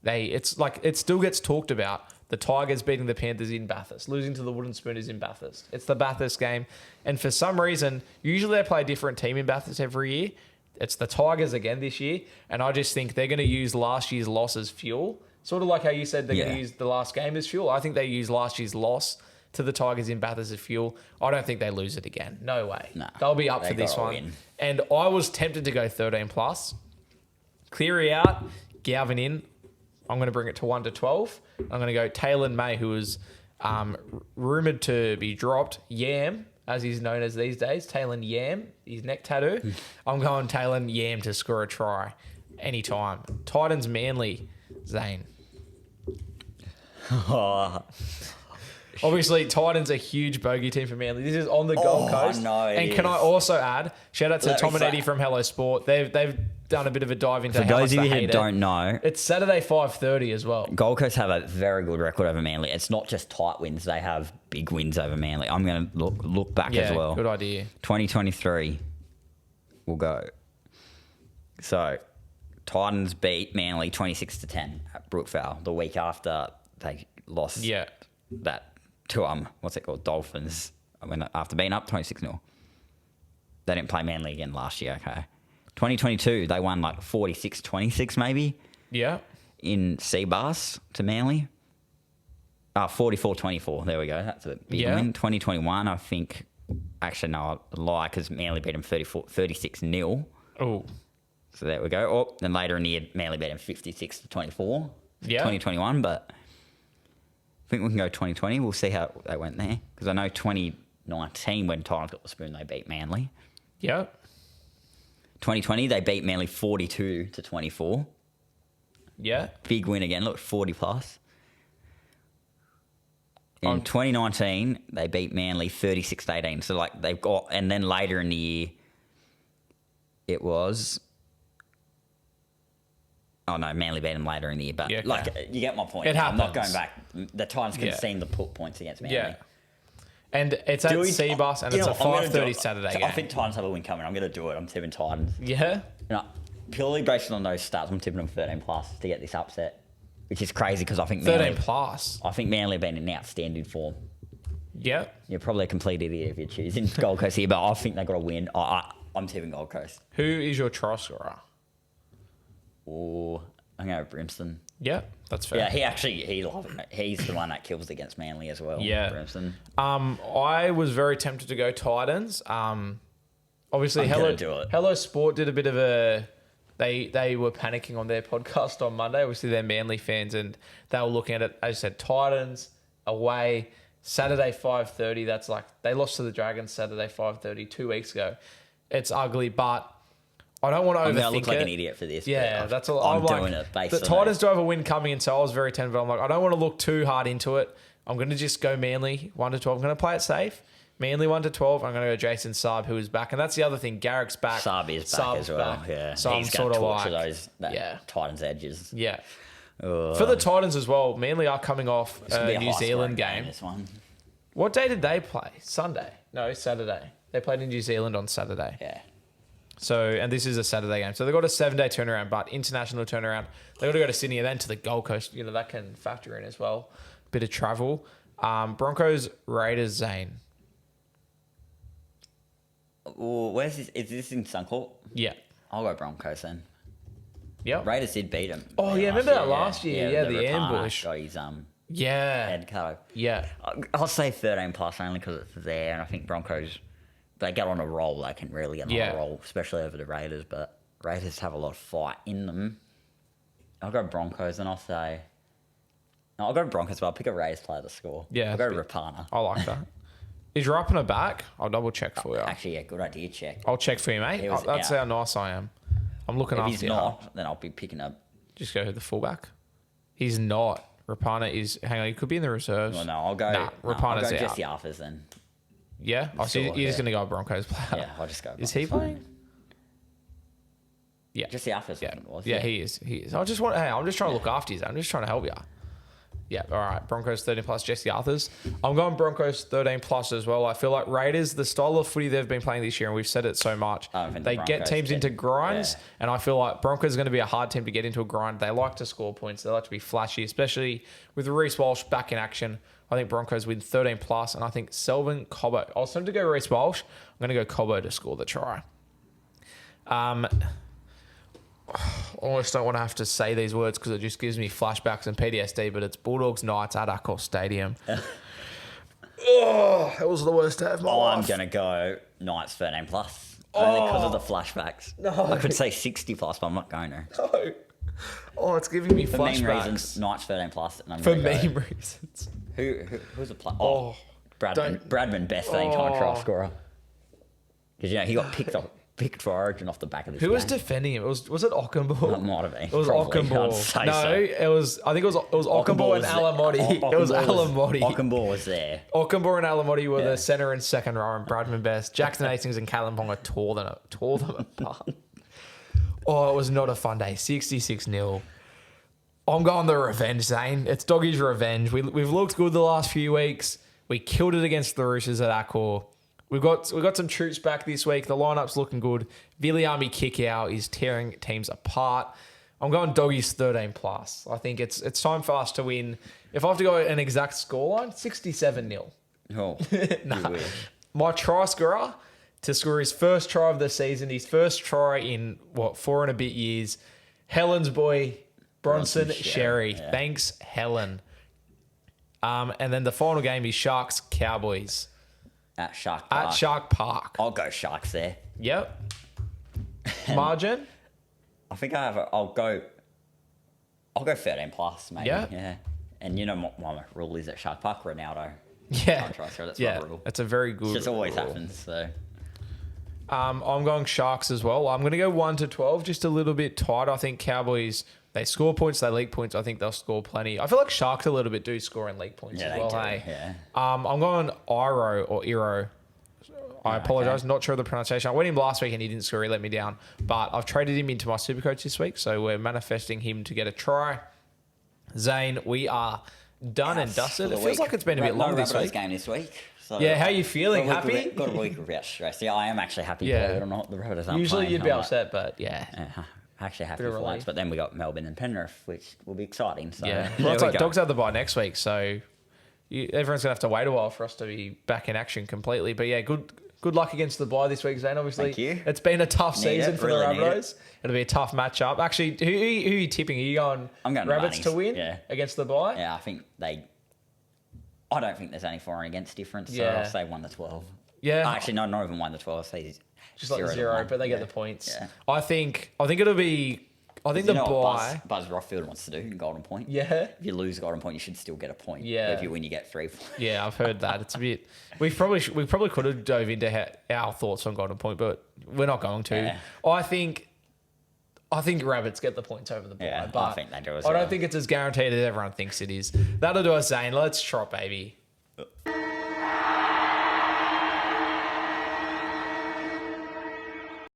It still gets talked about. The Tigers beating the Panthers in Bathurst, losing to the Wooden Spooners in Bathurst. It's the Bathurst game. And for some reason, usually they play a different team in Bathurst every year. It's the Tigers again this year. And I just think they're going to use last year's loss as fuel. Sort of like how you said they're going to use the last game as fuel. I think they use last year's loss to the Tigers in Bathurst as fuel. I don't think they lose it again. No way. No, they'll be up for this one. Win. And I was tempted to go 13 plus. Cleary out, Galvin in. I'm going to bring it to 1 to 12. I'm going to go Taylor May, who was rumoured to be dropped. Yam, as he's known as these days. Taylor Yam, his neck tattoo. I'm going Taylor Yam to score a try anytime. Titans Manly, Zane. Obviously, Titans a huge bogey team for Manly. This is on the Gold Coast. No, and can I also add, shout out to Tom and Eddie from Hello Sport. They've done a bit of a dive into For how those much of you they who hate it. don't know, It's Saturday 5:30 as well. Gold Coast have a very good record over Manly. It's not just tight wins; they have big wins over Manly. I'm going to look back as well. Good idea. 2023, we'll go. So, Titans beat Manly 26-10 at Brookvale the week after they lost. That to what's it called, Dolphins. After being up 26-0, they didn't play Manly again last year. Okay. 2022, they won like 46-26 maybe. Yeah. In Seabass to Manly. 44-24. There we go. That's a big win. 2021, I think. Actually, no, I lie because Manly beat them 36-0. Oh. So there we go. Oh, then later in the year, Manly beat them 56-24. Yeah. 2021, but I think we can go 2020. We'll see how they went there because I know 2019 when Titans got the spoon, they beat Manly. Yeah. 2020, they beat Manly 42-24. Yeah. Big win again. Look, 40 plus. In 2019, they beat Manly 36-18. So like they've got, and then later in the year, it was. Oh no, Manly beat them later in the year, but like you get my point. It happens. I'm not going back. The Titans can seem to put points against Manly. Yeah. And it's at Seabass, and it's a 5:30 Saturday game. I think Titans have a win coming. I'm going to do it. I'm tipping Titans. Yeah. Purely based on those stats, I'm tipping them 13 plus to get this upset, which is crazy because I think 13 plus. I think Manly have been in outstanding form. Yeah. You're probably a complete idiot if you're choosing Gold Coast here, but I think they've got to win. I'm tipping Gold Coast. Who is your try scorer? Oh, I'm going to go Brimston. Yeah, that's fair. Yeah, he's the one that kills against Manly as well. Yeah. Brimston. I was very tempted to go Titans. Obviously, Hello Sport did a bit of a. They were panicking on their podcast on Monday. Obviously, they're Manly fans, and they were looking at it. As I said, Titans away Saturday 5:30. That's like they lost to the Dragons Saturday 5:30 2 weeks ago. It's ugly, but I don't want to overthink it. I'm going to look like an idiot for this. Yeah, that's all. I'm doing it based on the Titans do have a win coming, and so I was very tempted. I'm like, I don't want to look too hard into it. I'm going to just go Manly 1 to 12. I'm going to play it safe. Manly 1 to 12. I'm going to go Jason Saab, who is back, and that's the other thing. Garrick's back. Saab is back as well. Back. Yeah, so he's I'm sort of like those Titans edges. Yeah. For the Titans as well, Manly are coming off a New Zealand game. This one. What day did they play? Sunday? No, Saturday. They played in New Zealand on Saturday. Yeah. So, and this is a Saturday game. So they've got a 7-day turnaround, but international turnaround. They've got to go to Sydney and then to the Gold Coast. You know, that can factor in as well. Bit of travel. Broncos, Raiders, Zane. Well, where's this? Is this in Suncorp? Yeah. I'll go Broncos then. Yep. Raiders did beat them. Oh, yeah. Remember that last year? Yeah, the ambush. Got his yeah. head cut. Yeah. I'll say 13 plus only because it's there, and I think Broncos, they get on a roll. They can really get on a roll, especially over the Raiders, but Raiders have a lot of fight in them. I'll go Broncos, and I'll say... No, I'll go Broncos, but I'll pick a Raiders player to score. Yeah. I'll go Rapana. I like that. Is Rapana back? I'll double check for you. Actually, yeah, good idea, check. I'll check for you, mate. That's how nice I am. I'm looking after you. If he's not, then I'll be picking up... Just go to the fullback. He's not. Rapana is... Hang on, he could be in the reserves. Well, no, I'll go... Rapana's I'll go out. Jesse Arthurs then. Yeah? Oh, so you're just going to go Broncos player? Yeah, I'll just go Broncos. Is he playing? Yeah. Jesse Arthurs, I think it was. Yeah, he is. I'm just trying to look after you. I'm just trying to help you. Yeah, all right. Broncos 13 plus, Jesse Arthurs. I'm going Broncos 13 plus as well. I feel like Raiders, the style of footy they've been playing this year, and we've said it so much, they get teams into grinds, and I feel like Broncos are going to be a hard team to get into a grind. They like to score points. They like to be flashy, especially with Reece Walsh back in action. I think Broncos win 13 plus, and I think Selvin Cobbo. I was tempted to go Reece Walsh. I'm going to go Cobbo to score the try. I almost don't want to have to say these words because it just gives me flashbacks and PTSD, but it's Bulldogs Knights at Accor Stadium. Oh, it was the worst day of my life. I'm going to go Knights 13 plus. Only because of the flashbacks. No. I could say 60 plus, but I'm not going to. No. Oh, it's giving me For flashbacks. meme reasons, Knights 13 plus. And I'm For gonna go. meme reasons. Who's a player? Oh, Bradman, best anytime try scorer. Because, he got picked for Origin off the back of this who was game. defending him? Was it Ockenball? It might have been. It was Probably, I'd Ockenball. say No, so. it was. I think it was Ockenball and Alamotti. It was Alamotti. Ockenball was there. Ockenball and Alamotti were the centre and second row, and Bradman best. Jackson Hastings and Callum Ponga tore them apart. Oh, it was not a fun day. 66-0. I'm going the revenge, Zane. It's Doggy's revenge. We've looked good the last few weeks. We killed it against the Roosters at Accor. We've got some troops back this week. The lineup's looking good. Viliami kick out is tearing teams apart. I'm going Doggies 13 plus. I think it's time for us to win. If I have to go an exact scoreline, 67-0. Oh, Nah. you wish. My try scorer to score his first try of the season, his first try in 4 and a bit years. Helen's boy, Bronson Sherry. Yeah. Thanks, Helen. And then the final game is Sharks Cowboys At Shark Park. at Shark Park. I'll go Sharks there. Yep. Margin. I think I'll go 13 plus, maybe. Yeah. Yeah. And what my rule is at Shark Park? Ronaldo. Yeah. Can't try, so that's Yeah. my rule. That's a very good. It just always rule. happens, so. I'm going Sharks as well. I'm going to go 1 to 12, just a little bit tight. I think Cowboys, they score points, they leak points. I think they'll score plenty. I feel like Sharks a little bit do score and leak points Yeah, as well. they do, Hey, yeah. I'm going Iro or Iro. I apologise, not sure of the pronunciation. I went him last week and he didn't score. He let me down. But I've traded him into my Supercoach this week, so we're manifesting him to get a try. Zane, we are done and dusted. It feels like it's been a bit long this week. game this week. So Yeah, how you feeling? Happy? Got a week without stress. Yeah, I am actually happy. Yeah. Believe it or not, the Rabbitohs aren't Usually playing. you'd be I'm like, upset, but yeah. actually happy Bit of for relief. once. But then we got Melbourne and Penrith, which will be exciting. So Yeah. there Well, it's we like go. Dogs have the bye next week, so everyone's going to have to wait a while for us to be back in action completely. But yeah, good luck against the bye this week, Zane. Obviously, Thank you. It's been a tough Need season it, for really the need it. Rabbitohs. It'll be a tough matchup. Actually, who are you tipping? Are you going, I'm going Rabbits Bunnies, to win yeah. against the bye? Yeah, I don't think there's any for and against difference. So Yeah. I'll say 1 to 12. Yeah. Actually, no, not even 1 to 12. I'll say Just like 0 to 0, 1. but they get Yeah. the points. Yeah. I think it'll be. I think the You know what bye. Buzz Rothfield wants to do in Golden Point? Yeah. If you lose Golden Point, you should still get a point. Yeah. But if you win, you get 3 points. Yeah, I've heard that. It's a bit. We probably could have dove into our thoughts on Golden Point, but we're not going to. Yeah. I think Rabbits get the points over the bye. Yeah, but I think they do as I well. don't think it's as guaranteed as everyone thinks it is. That'll do us, Zane. Let's trot, baby.